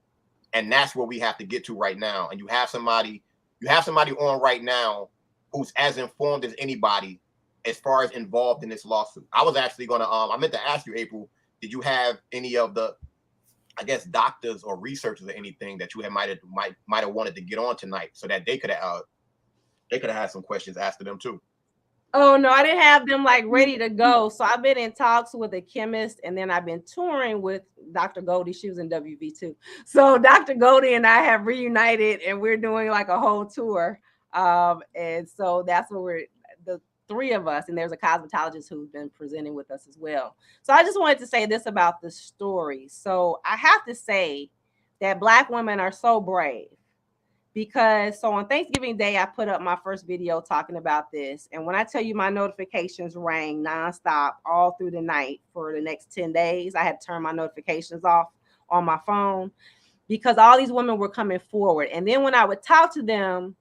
And that's where we have to get to right now. And you have somebody on right now who's as informed as anybody as far as involved in this lawsuit. I was actually going to, I meant to ask you, April, did you have any of the, I guess, doctors or researchers or anything that you might have wanted to get on tonight, so that they could have had some questions asked to them too? Oh, no, I didn't have them like ready to go. So I've been in talks with a chemist, and then I've been touring with Dr. Goldie. She was in WV too. So Dr. Goldie and I have reunited, and we're doing like a whole tour. And so that's what we're, the three of us, and there's a cosmetologist who's been presenting with us as well. So I just wanted to say this about the story. So I have to say that Black women are so brave. Because so on Thanksgiving Day, I put up my first video talking about this. And when I tell you my notifications rang nonstop all through the night for the next 10 days, I had to turn my notifications off on my phone because all these women were coming forward. And then when I would talk to them,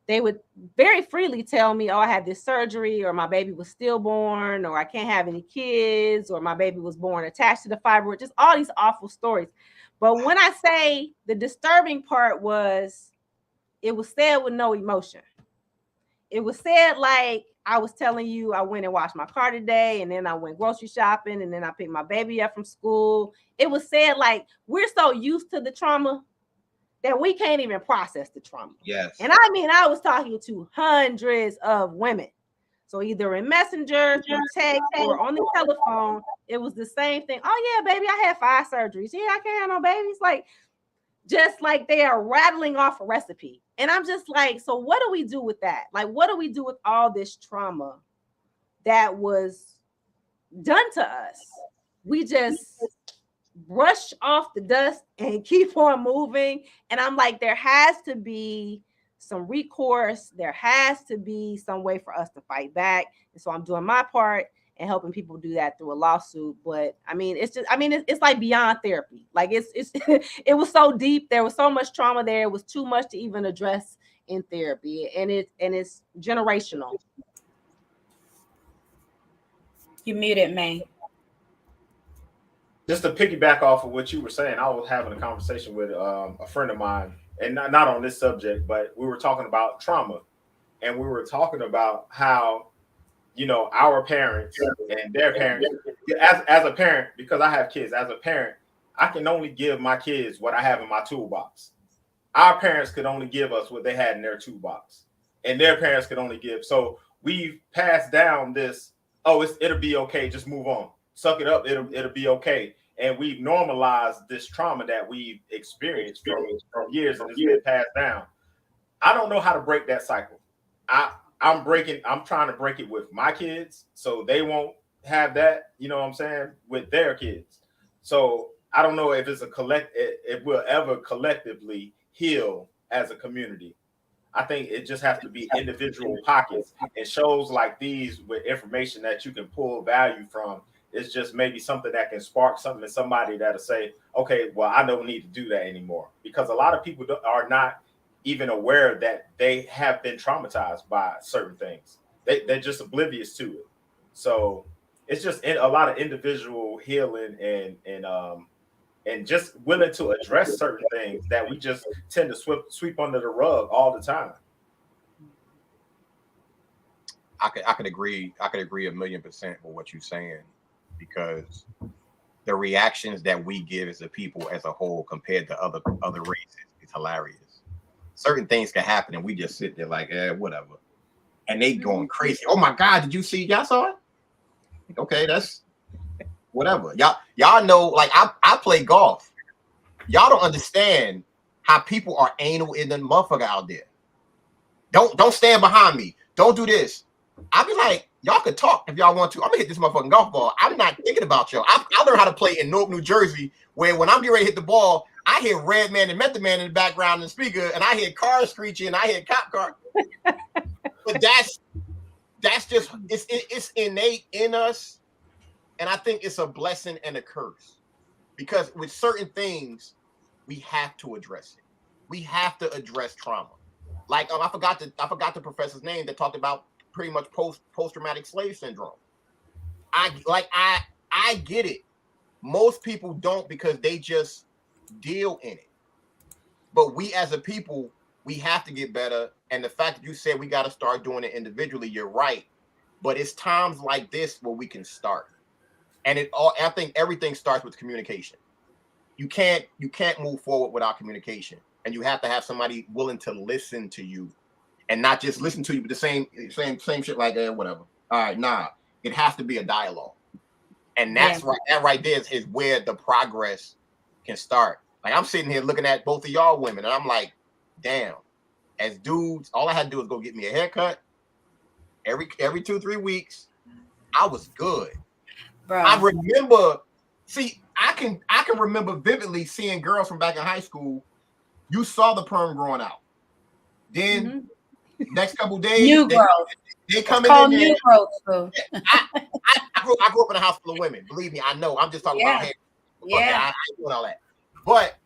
they would very freely tell me, oh, I had this surgery, or my baby was stillborn, or I can't have any kids, or my baby was born attached to the fibroid, just all these awful stories. But when I say the disturbing part was, it was said with no emotion. It was said like I was telling you, I went and washed my car today, and then I went grocery shopping, and then I picked my baby up from school. It was said like we're so used to the trauma that we can't even process the trauma. Yes. And I mean, I was talking to hundreds of women. So either in Messenger, through text, or on the telephone, it was the same thing. Oh yeah, baby, I had 5 surgeries. Yeah, I can't have no babies. Like, just like they are rattling off a recipe. And I'm just like, so what do we do with that? Like, what do we do with all this trauma that was done to us? We just brush off the dust and keep on moving. And I'm like, there has to be some recourse. There has to be some way for us to fight back. And so I'm doing my part and helping people do that through a lawsuit. But I mean, it's like beyond therapy. Like it's it was so deep. There was so much trauma there. It was too much to even address in therapy. And it's generational. You muted, May. Just to piggyback off of what you were saying, I was having a conversation with a friend of mine, and not on this subject, but we were talking about trauma, and we were talking about how, you know, our parents and their parents, as a parent, because I have kids, as a parent, I can only give my kids what I have in my toolbox. Our parents could only give us what they had in their toolbox, and their parents could only give. So we've passed down this, oh, it'll be okay, just move on. Suck it up, it'll be okay. And we've normalized this trauma that we've experienced from years, and it's been passed down. I don't know how to break that cycle. I'm trying to break it with my kids so they won't have that, you know what I'm saying, with their kids. So I don't know if it's it will ever collectively heal as a community. I think it just has to be individual pockets, and shows like these with information that you can pull value from. It's just maybe something that can spark something in somebody that'll say, okay, well, I don't need to do that anymore. Because a lot of people are not even aware that they have been traumatized by certain things. They're just oblivious to it. So it's just a lot of individual healing and just willing to address certain things that we just tend to sweep under the rug all the time. I could agree 1,000,000% with what you're saying, because the reactions that we give as a people as a whole compared to other races is hilarious. Certain things can happen and we just sit there like, whatever. And they going crazy. Oh my God, did you see? Y'all saw it? Okay, that's whatever. Y'all know, like I play golf. Y'all don't understand how people are anal in the motherfucker out there. Don't stand behind me. Don't do this. I be like, y'all can talk if y'all want to. I'm gonna hit this motherfucking golf ball. I'm not thinking about y'all. I learned how to play in Newark, New Jersey, where when I'm getting ready to hit the ball, I hear Red Man and Method Man in the background in the speaker, and I hear cars screeching, and I hear cop car. But that's just it's innate in us, and I think it's a blessing and a curse, because with certain things we have to address it. We have to address trauma. Like I forgot the professor's name that talked about pretty much post-traumatic slave syndrome. I get it. Most people don't, because they just deal in it. But we as a people, we have to get better. And the fact that you said we got to start doing it individually, you're right. But it's times like this where we can start. And I think everything starts with communication. You can't move forward without communication. And you have to have somebody willing to listen to you, and not just listen to you, but the same shit like whatever. All right, nah. It has to be a dialogue. And that's right. That right there is where the progress can start. Like I'm sitting here looking at both of y'all women, and I'm like, damn, as dudes, all I had to do was go get me a haircut every 2-3 weeks. I was good. Bro. I remember, I can remember vividly seeing girls from back in high school. You saw the perm growing out. Then next couple days, they come in. New growth. I grew up in a house full of women. Believe me, I know. I'm just talking about hair. I ain't doing all that. But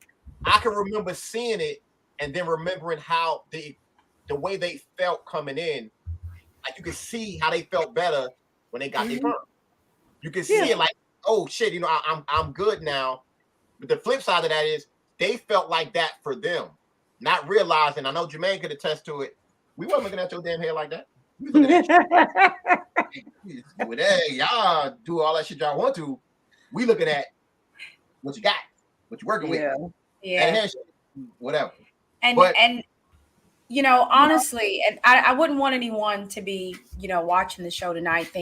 I can remember seeing it and then remembering how the way they felt coming in. Like you could see how they felt better when they got their perm. You can see it like, oh shit, I'm good now. But the flip side of that is they felt like that for them, not realizing. I know Jermaine could attest to it. We weren't looking at your damn hair like that. We looking at you. Hey, y'all do all that shit y'all want to. We looking at what you got, what you're working with. Yeah. And hair shit, whatever. And honestly, and I wouldn't want anyone to be, watching the show tonight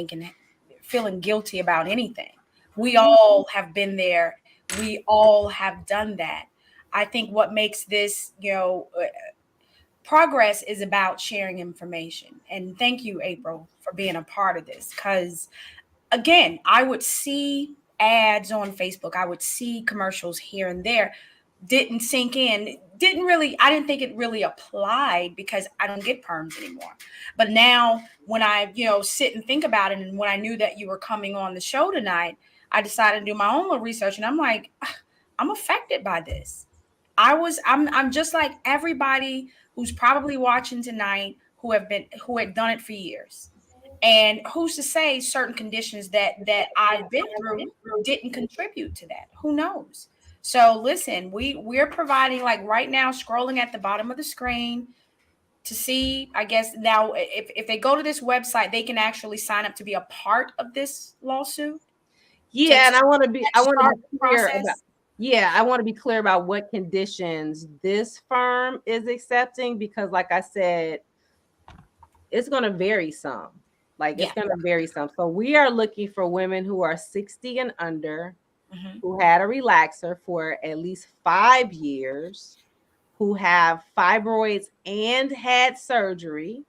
feeling guilty about anything. We all have been there. We all have done that. I think what makes this, progress is about sharing information. And thank you, April, for being a part of this. Because, again, I would see ads on Facebook. I would see commercials here and there. Didn't sink in. I didn't think it really applied because I don't get perms anymore. But now when I, sit and think about it, and when I knew that you were coming on the show tonight, I decided to do my own little research, and I'm like, I'm affected by this. I'm just like everybody who's probably watching tonight who had done it for years. And who's to say certain conditions that I've been through didn't contribute to that? Who knows? So listen, we're providing, like right now, scrolling at the bottom of the screen to see, I guess now if they go to this website, they can actually sign up to be a part of this lawsuit. Yeah, and I want to be clear about, I want to be clear about what conditions this firm is accepting, because like I said, it's going to vary some. It's going to vary some. So we are looking for women who are 60 and under, who had a relaxer for at least 5 years, who have fibroids and had surgery,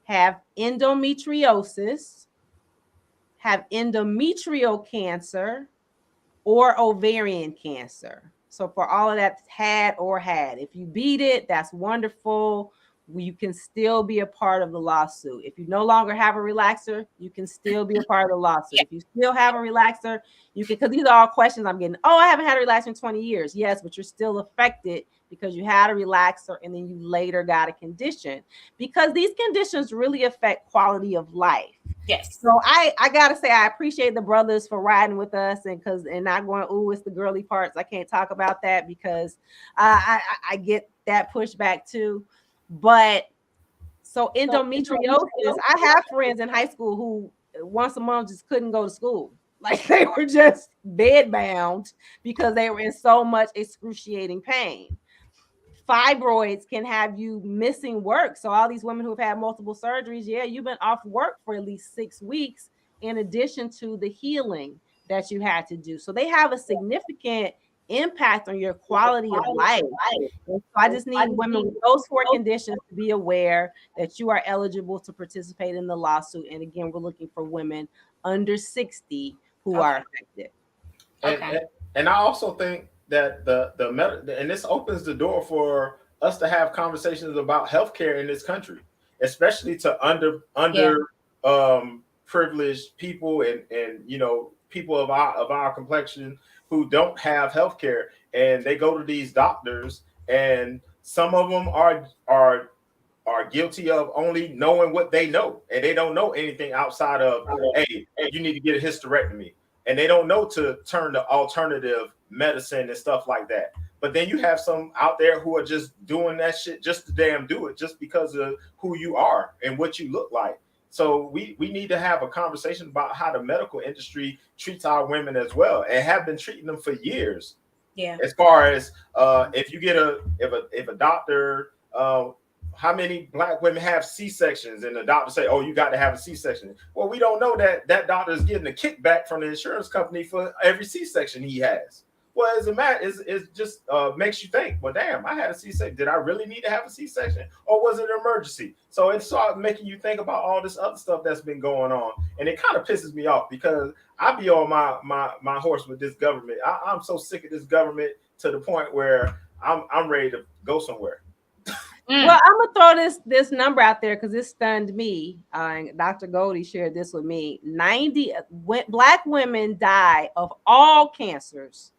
have endometriosis, have endometrial cancer, or ovarian cancer. So for all of that, had. If you beat it, that's wonderful. you can still be a part of the lawsuit. If you no longer have a relaxer, you can still be a part of the lawsuit. If you still have a relaxer, you can, because these are all questions I'm getting. Oh, I haven't had a relaxer in 20 years. Yes, but you're still affected because you had a relaxer and then you later got a condition, because these conditions really affect quality of life. Yes. So I gotta say, I appreciate the brothers for riding with us, and not going, ooh, it's the girly parts. I can't talk about that because I get that pushback too. But so endometriosis, I have friends in high school who once a month just couldn't go to school. Like they were just bedbound because they were in so much excruciating pain. Fibroids can have you missing work. So all these women who've had multiple surgeries, yeah, you've been off work for at least 6 weeks in addition to the healing that you had to do. So they have a significant impact on your quality of life. And so I just need women with those 4 conditions to be aware that you are eligible to participate in the lawsuit. And again, we're looking for women under 60 who are affected. And I also think that and this opens the door for us to have conversations about healthcare in this country, especially to privileged people and you know, people of our complexion who don't have healthcare, and they go to these doctors, and some of them are guilty of only knowing what they know, and they don't know anything outside of, hey, you need to get a hysterectomy, and they don't know to turn to alternative medicine and stuff like that. But then you have some out there who are just doing that shit just to damn do it, just because of who you are and what you look like. So we need to have a conversation about how the medical industry treats our women as well, and have been treating them for years. Yeah. As far as if you get if a doctor, how many black women have C-sections, and the doctor say, oh, you got to have a C-section. Well, we don't know that doctor is getting a kickback from the insurance company for every C-section he has. Well, as a matter, it just makes you think, well, damn, I had a C-section. Did I really need to have a C-section, or was it an emergency? So it started making you think about all this other stuff that's been going on. And it kind of pisses me off, because I be on my horse with this government. I'm so sick of this government to the point where I'm ready to go somewhere. Well, I'm gonna throw this number out there because it stunned me. Dr. Goldie shared this with me. 90 Black women die of all cancers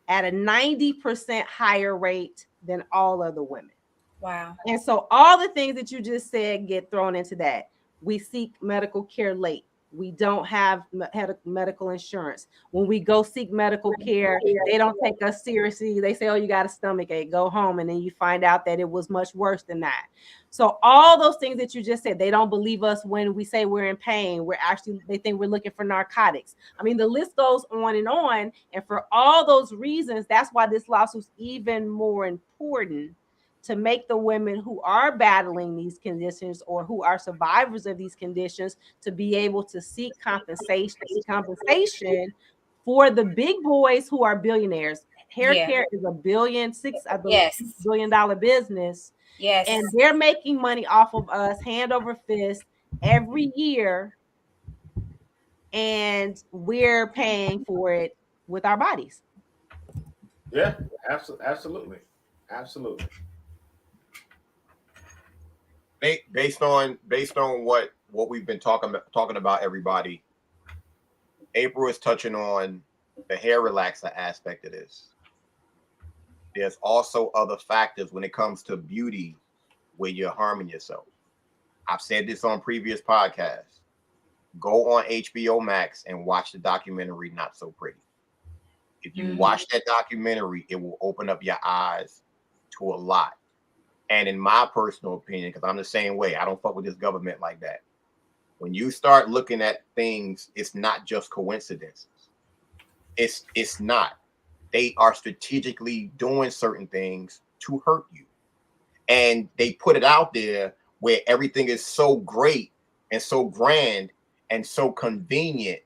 at a 90% higher rate than all other women. Wow. And so all the things that you just said get thrown into that. We seek medical care late. We don't have medical insurance. When we go seek medical care, they don't take us seriously. They say, oh, you got a stomach ache, go home. And then you find out that it was much worse than that. So all those things that you just said, they don't believe us when we say we're in pain. They think we're looking for narcotics. I mean, the list goes on. And for all those reasons, that's why this lawsuit's even more important, to make the women who are battling these conditions or who are survivors of these conditions to be able to seek compensation for the big boys who are billionaires. Hair care is $1.6 billion business. Yes. And they're making money off of us hand over fist every year. And we're paying for it with our bodies. Yeah, absolutely. Absolutely. Based on what we've been talking about, everybody, April is touching on the hair relaxer aspect of this. There's also other factors when it comes to beauty where you're harming yourself. I've said this on previous podcasts. Go on HBO Max and watch the documentary Not So Pretty. If you watch that documentary, it will open up your eyes to a lot. And in my personal opinion, because I'm the same way, I don't fuck with this government like that. When you start looking at things, it's not just coincidences. It's not. They are strategically doing certain things to hurt you. And they put it out there where everything is so great and so grand and so convenient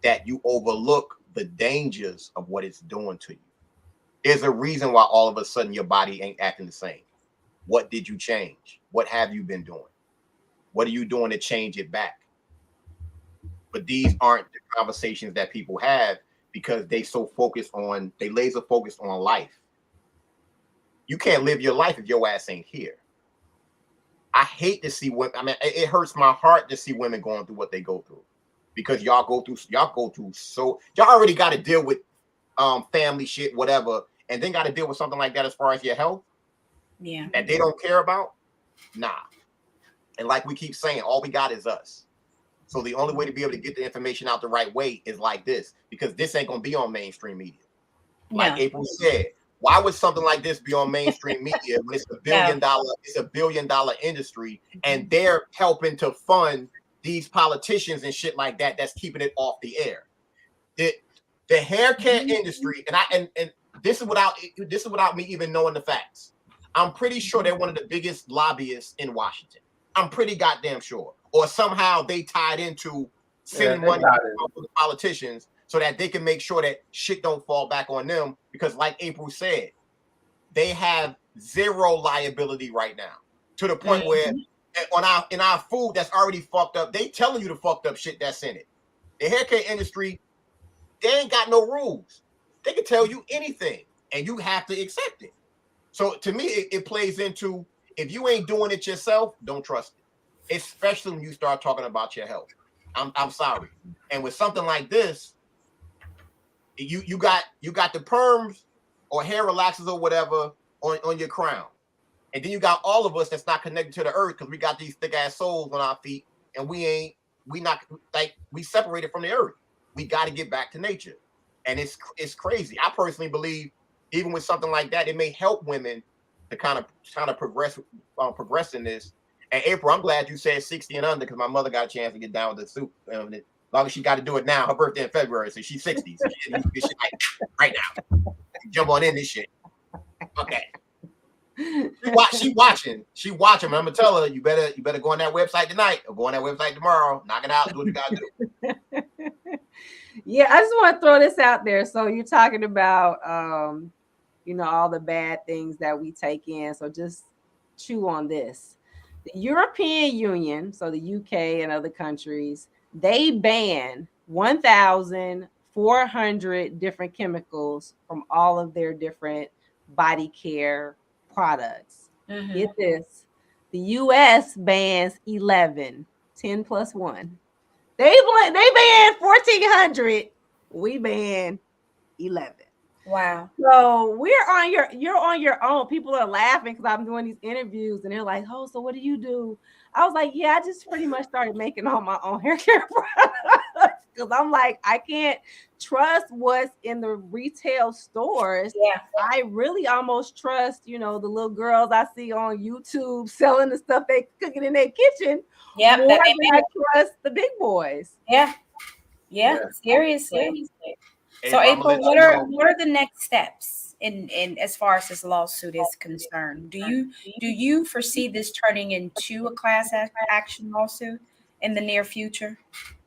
that you overlook the dangers of what it's doing to you. There's a reason why all of a sudden your body ain't acting the same. What did you change? What have you been doing? What are you doing to change it back? But these aren't the conversations that people have because they laser focused on life. You can't live your life if your ass ain't here. I hate to see women. I mean, it hurts my heart to see women going through what they go through, because y'all go through so y'all already got to deal with family shit, whatever, and then got to deal with something like that as far as your health. Yeah. That they don't care about. Nah. And like we keep saying, all we got is us. So the only way to be able to get the information out the right way is like this, because this ain't gonna be on mainstream media. Like April said, why would something like this be on mainstream media when it's a $1 billion industry, and they're helping to fund these politicians and shit like that that's keeping it off the air? The hair care industry, and this is without me even knowing the facts. I'm pretty sure they're one of the biggest lobbyists in Washington. I'm pretty goddamn sure. Or somehow they tied into sending money to the politicians so that they can make sure that shit don't fall back on them. Because like April said, they have zero liability right now, to the point where in our food that's already fucked up, they telling you the fucked up shit that's in it. The hair care industry, they ain't got no rules. They can tell you anything and you have to accept it. So to me, it plays into, if you ain't doing it yourself, don't trust it. Especially when you start talking about your health. I'm sorry. And with something like this, you got the perms or hair relaxers or whatever on your crown. And then you got all of us that's not connected to the earth, because we got these thick ass soles on our feet, and we separated from the earth. We got to get back to nature. And it's crazy. I personally believe even with something like that, it may help women to kind of progress in this. And April, I'm glad you said 60 and under, because my mother got a chance to get down with the soup. As long as she got to do it now, her birthday in February, so she's 60. So she needs to do this shit right now. Jump on in this shit. Okay. She watching. I'm gonna tell her, you better go on that website tonight, or go on that website tomorrow. Knock it out. Do what you gotta do. Yeah, I just want to throw this out there. So you're talking about all the bad things that we take in. So just chew on this. The European Union, so the UK and other countries, they ban 1,400 different chemicals from all of their different body care products. Get this. The US bans 11, 10 plus 1. They ban 1,400. We ban 11. Wow. So you're on your own. People are laughing because I'm doing these interviews and they're like, oh, so what do you do? I was like, yeah, I just pretty much started making all my own hair care products, because I'm like, I can't trust what's in the retail stores. Yeah. I really almost trust, the little girls I see on YouTube selling the stuff they cooking in their kitchen. Yeah. More than I trust the big boys. Yeah. Seriously. So April, what are the next steps in as far as this lawsuit is concerned? Do you foresee this turning into a class action lawsuit in the near future?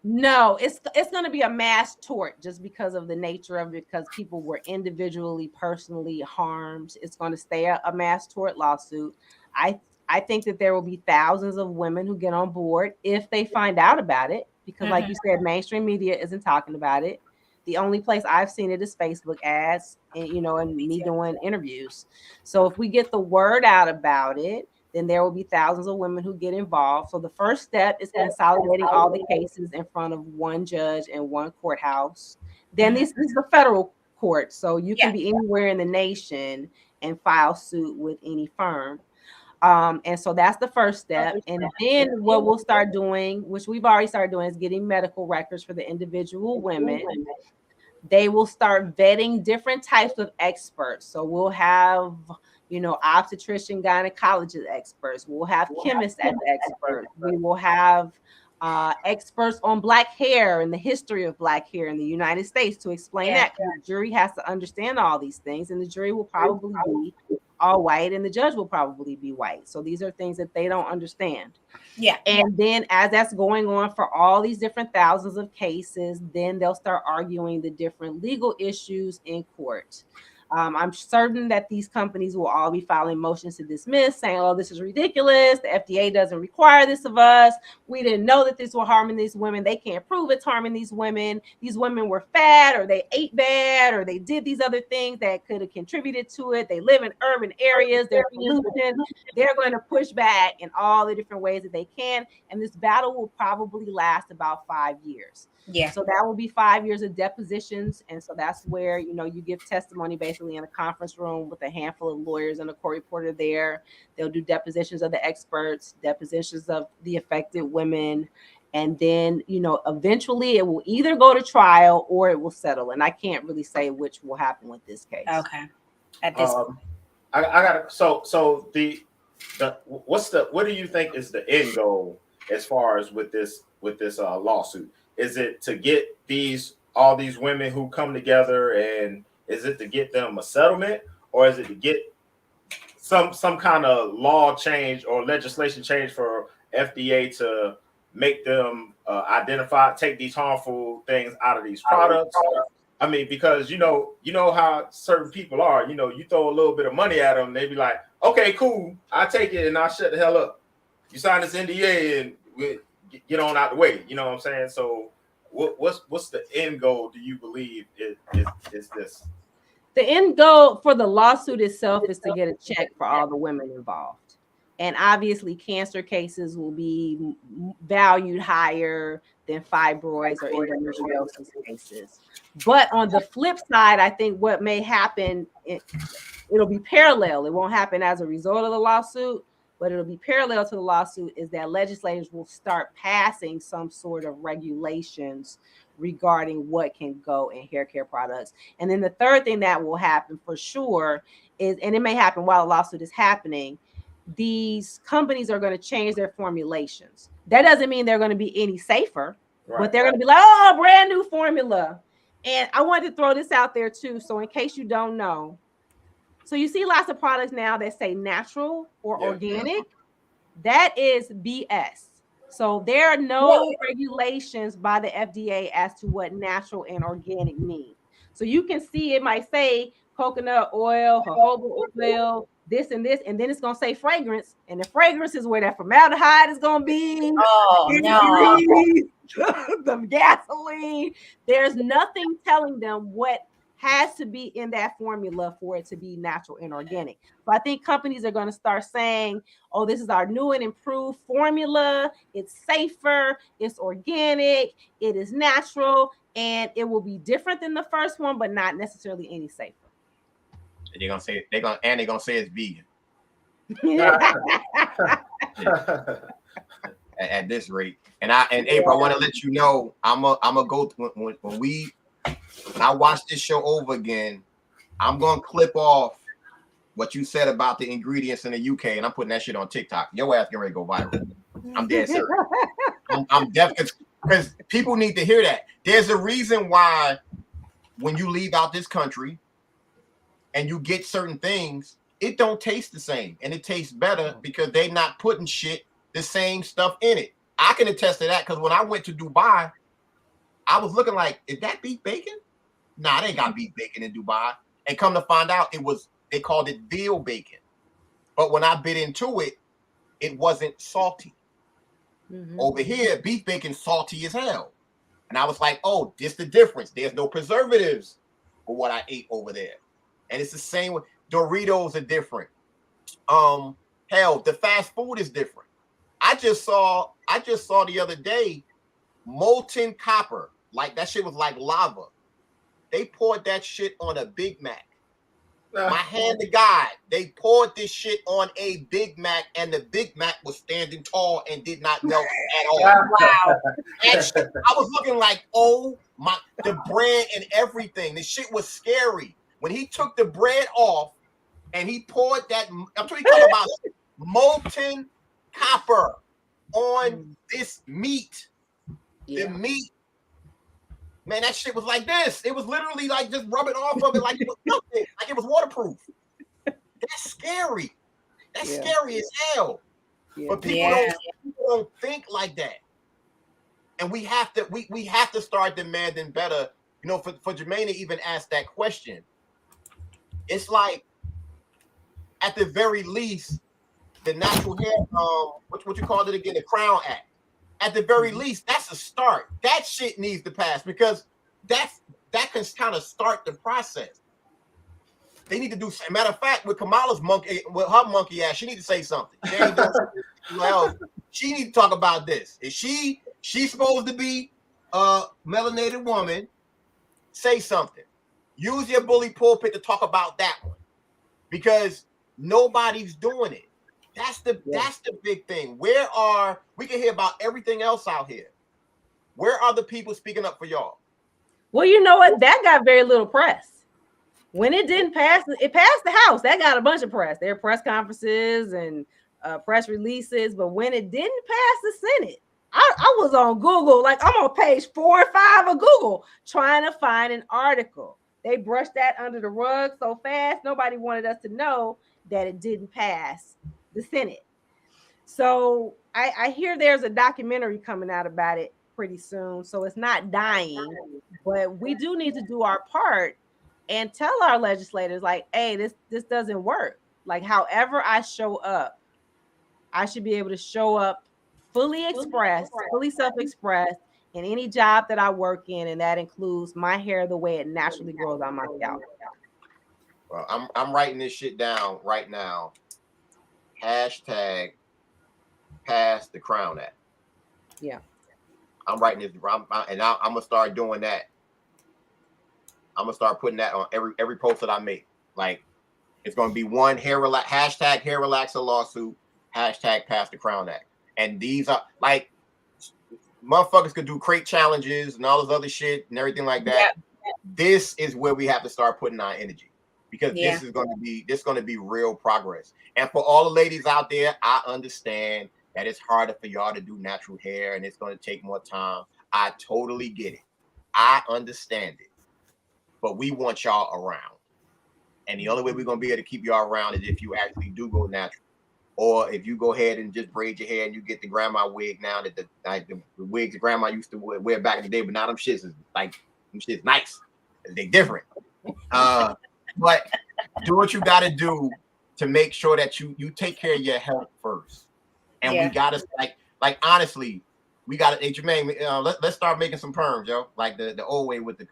No, it's going to be a mass tort, just because of the nature of it, because people were individually, personally harmed. It's going to stay a mass tort lawsuit. I think that there will be thousands of women who get on board if they find out about it, because like you said, mainstream media isn't talking about it. The only place I've seen it is Facebook ads and me doing interviews. So if we get the word out about it, then there will be thousands of women who get involved. So the first step is consolidating all the cases in front of one judge and one courthouse. Then this is the federal court. So you can be anywhere in the nation and file suit with any firm. And so that's the first step. And then what we'll start doing, which we've already started doing, is getting medical records for the individual women. They will start vetting different types of experts. So we'll have, obstetrician, gynecologist experts. We'll have chemists as experts. We will have experts on Black hair and the history of Black hair in the United States to explain that. The jury has to understand all these things, and the jury will probably be all white and the judge will probably be white. So these are things that they don't understand. Yeah. And then as that's going on for all these different thousands of cases, then they'll start arguing the different legal issues in court. I'm certain that these companies will all be filing motions to dismiss, saying, oh, this is ridiculous. The FDA doesn't require this of us. We didn't know that this was harming these women. They can't prove it's harming these women. These women were fat, or they ate bad, or they did these other things that could have contributed to it. They live in urban areas. They're pollution. They're going to push back in all the different ways that they can. And this battle will probably last about 5 years. Yeah. So that will be 5 years of depositions. And so that's where, you know, you give testimony basically in a conference room with a handful of lawyers and a court reporter there. They'll do depositions of the experts, depositions of the affected women. And then, you know, eventually it will either go to trial or it will settle. And I can't really say which will happen with this case. Okay. At this I got so the what do you think is the end goal as far as with this lawsuit? Is it to get all these women who come together, and is it to get them a settlement, or is it to get some kind of law change or legislation change for FDA to make them take these harmful things out of these products? I mean, because you know how certain people are. You know, you throw a little bit of money at them, they be like, "Okay, cool, I take it, and I'll shut the hell up. You sign this NDA, and we get on out the way." You know what I'm saying? So, what's the end goal? Do you believe is this? The end goal for the lawsuit itself is to get a check for all the women involved. And obviously, cancer cases will be valued higher than fibroids or endometriosis cases. But on the flip side, I think what may happen, it'll be parallel. It won't happen as a result of the lawsuit, but it'll be parallel to the lawsuit, is that legislators will start passing some sort of regulations regarding what can go in hair care products. And then the third thing that will happen for sure is, and it may happen while the lawsuit is happening, these companies are going to change their formulations. That doesn't mean they're going to be any safer, but they're going to be like, oh, brand new formula. And I wanted to throw this out there too. So in case you don't know, so you see lots of products now that say natural or organic. That is BS. So there are no regulations by the FDA as to what natural and organic mean. So you can see it might say coconut oil, jojoba oil, this and this, and then it's going to say fragrance. And the fragrance is where that formaldehyde is going to be. Oh, no. The gasoline. There's nothing telling them what has to be in that formula for it to be natural and organic. So I think companies are going to start saying, oh, this is our new and improved formula. It's safer, it's organic, it is natural, and it will be different than the first one, but not necessarily any safer. And they're gonna say it's vegan. At this rate. And April, I want to let you know, I'm a go when I watch this show over again, I'm gonna clip off what you said about the ingredients in the UK, and I'm putting that shit on TikTok. Your ass getting ready to go viral. I'm dead serious. I'm definitely, because people need to hear that. There's a reason why when you leave out this country and you get certain things, it don't taste the same, and it tastes better because they're not putting the same stuff in it. I can attest to that because when I went to Dubai, I was looking like, is that beef bacon? Nah, they ain't got beef bacon in Dubai. And come to find out, they called it veal bacon. But when I bit into it, it wasn't salty. Mm-hmm. Over here, beef bacon salty as hell. And I was like, oh, this the difference. There's no preservatives for what I ate over there. And it's the same with Doritos are different. Hell, the fast food is different. I just saw the other day molten copper. Like that shit was like lava. They poured that shit on a Big Mac. My hand to God, they poured this shit on a Big Mac, and the Big Mac was standing tall and did not melt at all. Wow. That shit, I was looking like, oh my, the bread and everything. The shit was scary. When he took the bread off and he poured that, I'm talking about molten copper on this meat. The meat, man, that shit was like this. It was literally like just rubbing off of it like it was nothing, like it was waterproof. That's scary. That's scary as hell. Yeah. But people don't think like that. And we have to start demanding better. You know, for Jermaine to even ask that question, it's like at the very least, the natural hair, what you called it again, the Crown Act. At the very least, that's a start. That shit needs to pass because that can kind of start the process. They need to do. Matter of fact, with Kamala's monkey, with her monkey ass, she need to say something. She ain't doing something else. She need to talk about this. Is she's supposed to be a melanated woman? Say something. Use your bully pulpit to talk about that one because nobody's doing it. That's the big thing. We can hear about everything else out here. Where are the people speaking up for y'all? Well, you know what? That got very little press. When it didn't pass, it passed the House. That got a bunch of press. There are press conferences and press releases. But when it didn't pass the Senate, I was on Google, like I'm on page 4 or 5 of Google trying to find an article. They brushed that under the rug so fast, nobody wanted us to know that it didn't pass the Senate. So I hear there's a documentary coming out about it pretty soon. So it's not dying, but we do need to do our part and tell our legislators, like, hey, this doesn't work. Like, however I show up, I should be able to show up fully expressed, fully self-expressed in any job that I work in, and that includes my hair the way it naturally grows on my scalp. Well, I'm writing this shit down right now. Hashtag pass the Crown Act. Yeah. I'm writing this, and I'm gonna start doing that. I'm gonna start putting that on every post that I make. Like, it's gonna be one hashtag hair relaxer lawsuit, hashtag pass the Crown Act. And these are like motherfuckers could do crate challenges and all this other shit and everything like that. Yeah. This is where we have to start putting our energy because this is gonna be real progress. And for all the ladies out there, I understand that it's harder for y'all to do natural hair and it's gonna take more time. I totally get it. I understand it. But we want y'all around. And the only way we're going to be able to keep y'all around is if you actually do go natural. Or if you go ahead and just braid your hair and you get the grandma wig now, that the wigs that grandma used to wear back in the day, but now them shits is like, them shits nice. They're different. But do what you got to do to make sure that you take care of your health first. And we got to, like honestly, we got to, hey, Jermaine, let's start making some perms, yo. Like the old way with the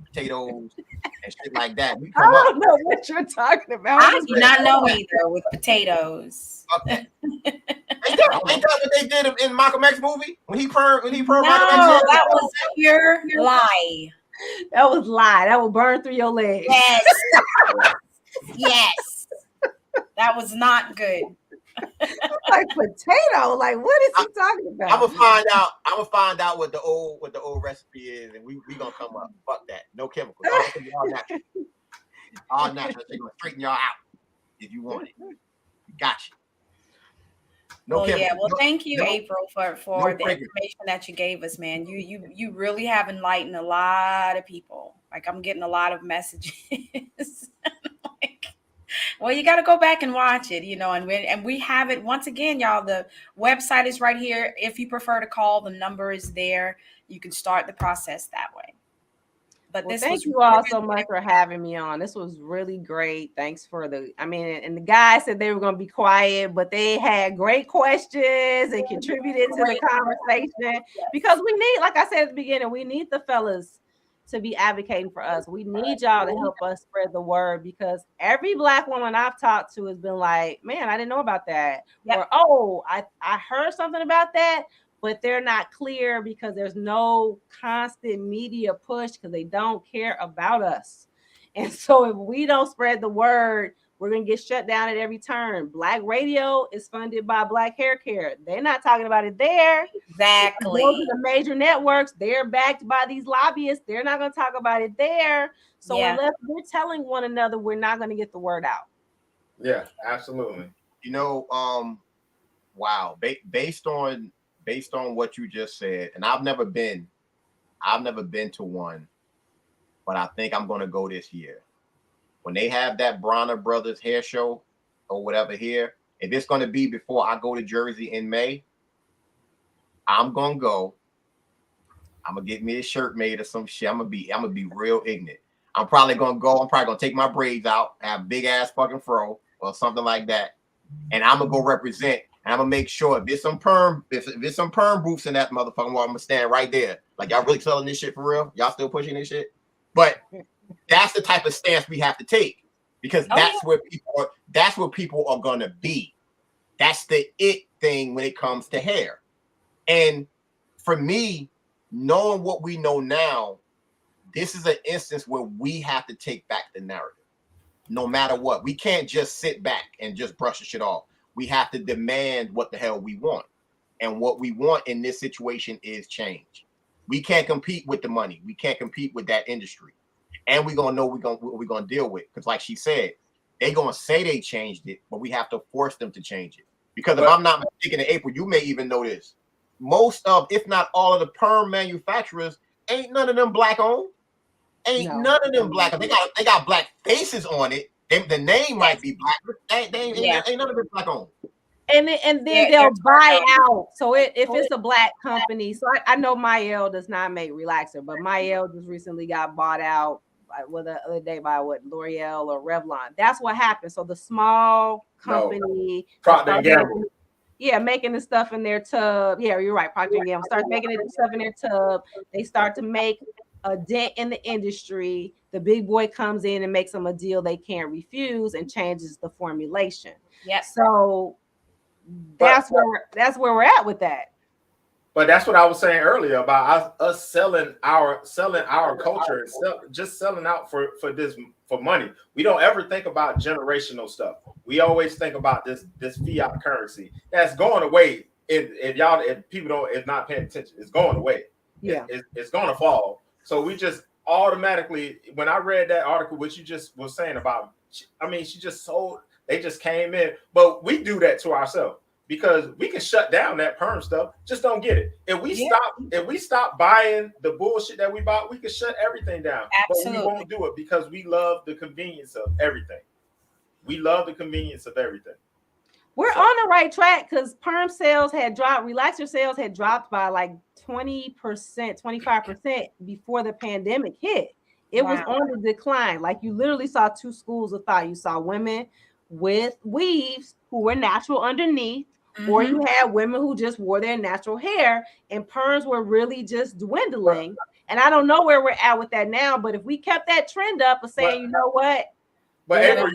potatoes and shit like that. I don't know what you're talking about. I do not know either with potatoes. Okay. Ain't that what they did in Malcolm X movie when he permed No, Malcolm X? that was pure lie. That was lie. That will burn through your legs. Yes. Yes. That was not good. Like potato. Like, what is he talking about? I'm gonna find out what the old recipe is, and we gonna come up. Fuck that. No chemicals. All natural. All natural. They're gonna straighten y'all out if you want it. Got you. No chemicals. Yeah. Well, thank you, April, for the information that you gave us, man. You really have enlightened a lot of people. Like, I'm getting a lot of messages. Like, well, you got to go back and watch it, and we have it once again, y'all. The website is right here. If you prefer to call, the number is there. You can start the process that way. But thank you all so much for having me on. This was really great. Thanks for and the guys said they were going to be quiet, but they had great questions and contributed to the conversation because we need, like I said at the beginning, we need the fellas to be advocating for us. We need y'all to help us spread the word because every Black woman I've talked to has been like, man, I didn't know about that. Yep. Or, oh, I heard something about that, but they're not clear because there's no constant media push because they don't care about us. And so if we don't spread the word, we're going to get shut down at every turn. Black radio is funded by Black Hair Care. They're not talking about it there. Exactly. Those are the major networks. They're backed by these lobbyists. They're not going to talk about it there. So unless we're telling one another, we're not going to get the word out. Yeah, absolutely. Wow. Based on what you just said, and I've never been to one, but I think I'm going to go this year. When they have that Bronner Brothers hair show or whatever here, if it's going to be before I go to Jersey in May, I'm going to go. I'm going to get me a shirt made or some shit. I'm going to be real ignorant. I'm probably gonna take my braids out, have big ass fucking fro or something like that, and I'm gonna go represent. And I'm gonna make sure if there's some perm booths in that motherfucking wall, I'm gonna stand right there. Like, y'all really selling this shit for real? Y'all still pushing this shit? But that's the type of stance we have to take, because that's where people are gonna be. That's the it thing when it comes to hair. And for me, knowing what we know now, this is an instance where we have to take back the narrative. No matter what, we can't just sit back and just brush the shit off. We have to demand what the hell we want. And what we want in this situation is change. We can't compete with the money. We can't compete with that industry. And we're going to know what we're going to deal with. Because like she said, they're going to say they changed it, but we have to force them to change it. Because if I'm not mistaken, in April, you may even know this. Most of, if not all of the perm manufacturers, ain't none of them black owned. None of them black. They got black faces on it. The name might be black, but ain't none of them black owned. And then they'll buy out. So if it's a black company, so I know Mael does not make relaxer, but Mael just recently got bought out the other day by L'Oreal or Revlon. That's what happened. So the small company, Procter & Gamble. Making the stuff in their tub. Yeah, you're right. Procter & Gamble starts making the stuff in their tub. They start to make a dent in the industry. The big boy comes in and makes them a deal they can't refuse and changes the formulation. Yeah. So that's where we're at with that. But that's what I was saying earlier about us selling our culture and just selling out for money. We don't ever think about generational stuff. We always think about this fiat currency that's going away. If people is not paying attention, it's going away. Yeah, it's going to fall. So we just automatically, when I read that article, what you just was saying about, she just sold. They just came in, but we do that to ourselves because we can shut down that perm stuff. Just don't get it. If we stop buying the bullshit that we bought, we can shut everything down. Absolutely. But we won't do it because we love the convenience of everything. We love the convenience of everything. We're on the right track because perm sales had dropped, relaxer sales had dropped by like 20%, 25% before the pandemic hit. It was on the decline. Like, you literally saw two schools of thought. You saw women with weaves who were natural underneath, or you had women who just wore their natural hair, and perms were really just dwindling. And I don't know where we're at with that now, but if we kept that trend up of saying, you know what? But April,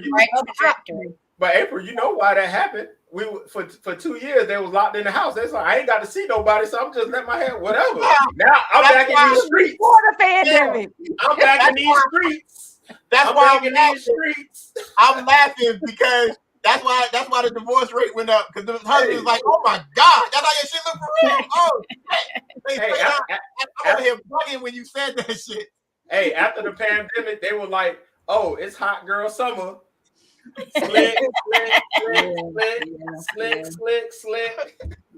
you know why that happened? We for 2 years they was locked in the house. They said, I ain't got to see nobody, so I'm just letting my hair whatever. Now I'm back in these streets. Before the pandemic. I'm back in these streets. That's why I'm in these streets. I'm laughing because that's why the divorce rate went up, because the husband was like, oh my God, that's how your shit look for real. Oh, I was here bugging when you said that shit. Hey, after the pandemic, they were like, oh, it's hot girl summer. Slick.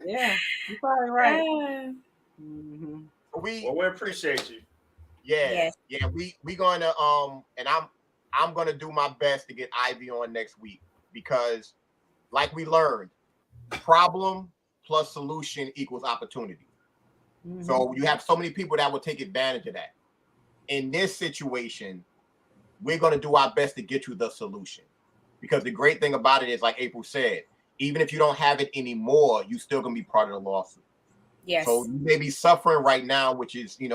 Yeah, you're probably right. We appreciate you. Yeah. We gonna and I'm gonna do my best to get Ivy on next week, because like we learned, problem plus solution equals opportunity. So you have so many people that will take advantage of that. In this situation, we're gonna do our best to get you the solution. Because the great thing about it is, like April said, even if you don't have it anymore, you still gonna be part of the lawsuit. Yes. So you may be suffering right now, which is, none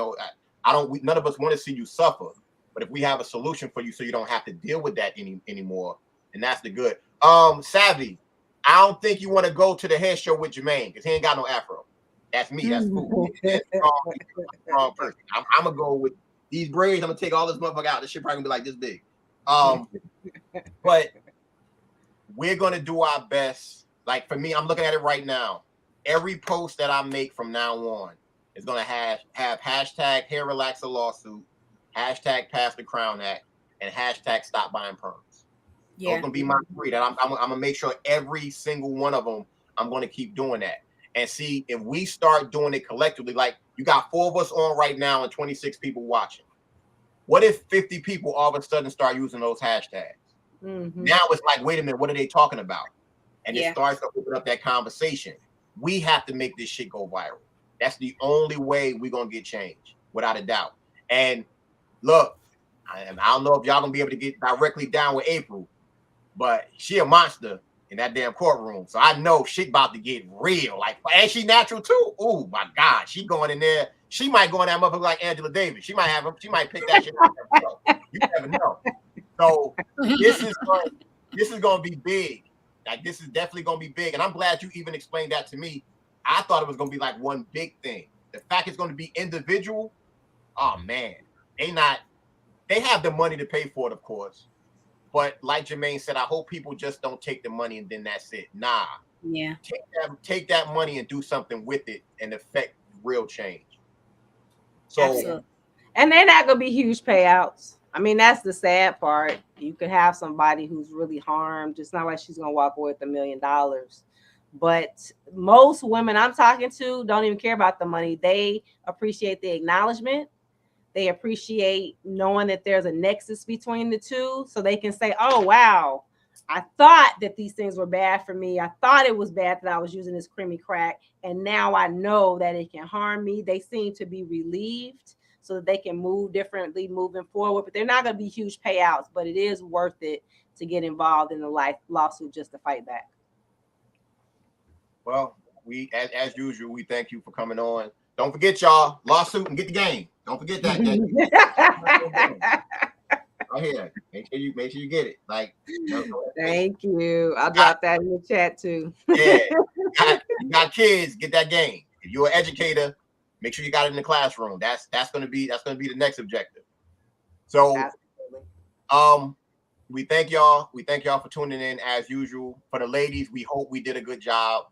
of us want to see you suffer. But if we have a solution for you, so you don't have to deal with that anymore, and that's the good. Savvy, I don't think you want to go to the hair show with Jermaine because he ain't got no afro. That's me. That's cool. Wrong person. I'm gonna go with these braids. I'm gonna take all this motherfucker out. This shit probably gonna be like this big. But we're gonna do our best. Like, for me, I'm looking at it right now. Every post that I make from now on is gonna have hashtag hair relaxer lawsuit, hashtag pass the Crown Act, and hashtag stop buying perms. Yeah. Those gonna be my three. That I'm gonna make sure every single one of them, I'm gonna keep doing that. And see, if we start doing it collectively, like you got 4 of us on right now and 26 people watching. What if 50 people all of a sudden start using those hashtags? Now it's like, wait a minute, what are they talking about? And it starts to open up that conversation. We have to make this shit go viral. That's the only way we're going to get change, without a doubt. And look, I don't know if y'all gonna be able to get directly down with April, but she a monster in that damn courtroom. So I know shit about to get real. Like, and she natural too. Oh my God, she going in there. She might go in that motherfucker like Angela Davis. She might pick that shit out. You never know. So this is gonna be big. Like, this is definitely gonna be big. And I'm glad you even explained that to me. I thought it was gonna be like one big thing. The fact it's gonna be individual. Oh man, they have the money to pay for it, of course. But like Jermaine said, I hope people just don't take the money and then that's it. Nah. Yeah. Take that money and do something with it and affect real change. So, Absolutely. And they're not gonna be huge payouts. I mean, that's the sad part. You could have somebody who's really harmed. It's not like she's gonna walk away with $1 million. But most women I'm talking to don't even care about the money. They appreciate the acknowledgement. They appreciate knowing that there's a nexus between the two, so they can say, oh, wow, I thought that these things were bad for me. I thought it was bad that I was using this creamy crack, and now I know that it can harm me. They seem to be relieved so that they can move differently moving forward, but they're not going to be huge payouts, but it is worth it to get involved in the lawsuit just to fight back. Well, we, as usual, we thank you for coming on. Don't forget, y'all, lawsuit and get the game. Don't forget that game. Right here. Make sure you get it. Like, thank you. I'll drop that in the chat too. Yeah. You got kids, get that game. If you're an educator, make sure you got it in the classroom. That's gonna be the next objective. So we thank y'all. We thank y'all for tuning in as usual. For the ladies, we hope we did a good job.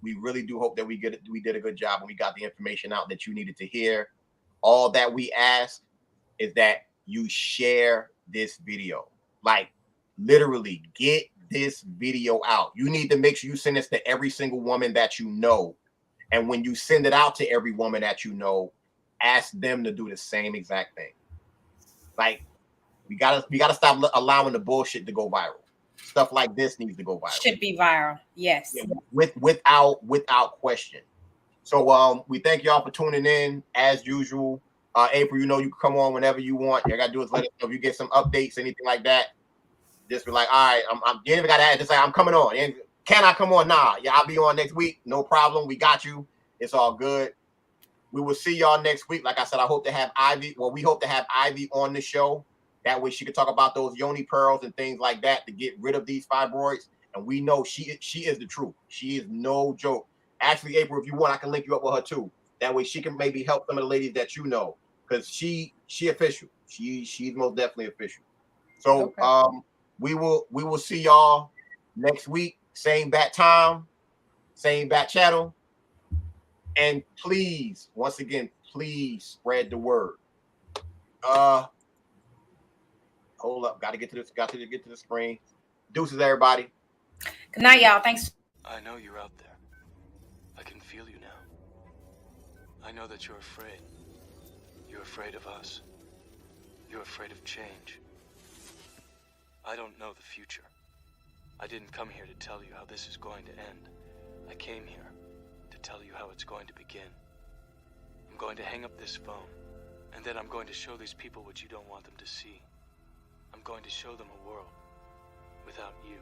We really do hope that we did a good job and we got the information out that you needed to hear. All that we ask is that you share this video. Like, literally get this video out. You need to make sure you send this to every single woman that you know. And when you send it out to every woman that you know, ask them to do the same exact thing. Like, we gotta stop allowing the bullshit to go viral. Stuff like this needs to go viral. Should be viral. Yes. Yeah, without question. So we thank y'all for tuning in as usual. April, you know you can come on whenever you want. You gotta do is let us know if you get some updates, anything like that. Just be like, all right, you ain't even gotta add, just say I'm coming on. Can I come on? Nah, yeah, I'll be on next week. No problem. We got you. It's all good. We will see y'all next week. Like I said, I hope to have Ivy. Well, we hope to have Ivy on the show. That way she could talk about those yoni pearls and things like that to get rid of these fibroids. And we know she is the truth. She is no joke. Actually, April, if you want, I can link you up with her too. That way she can maybe help some of the ladies that you know. Because she official. She's most definitely official. So okay. We will see y'all next week. Same bat time, same bat channel. And please, once again, please spread the word. Hold up, got to get to the screen. Deuces, everybody. Good night, y'all. Thanks. I know you're out there. I can feel you now. I know that you're afraid. You're afraid of us. You're afraid of change. I don't know the future. I didn't come here to tell you how this is going to end. I came here to tell you how it's going to begin. I'm going to hang up this phone, and then I'm going to show these people what you don't want them to see. I'm going to show them a world without you.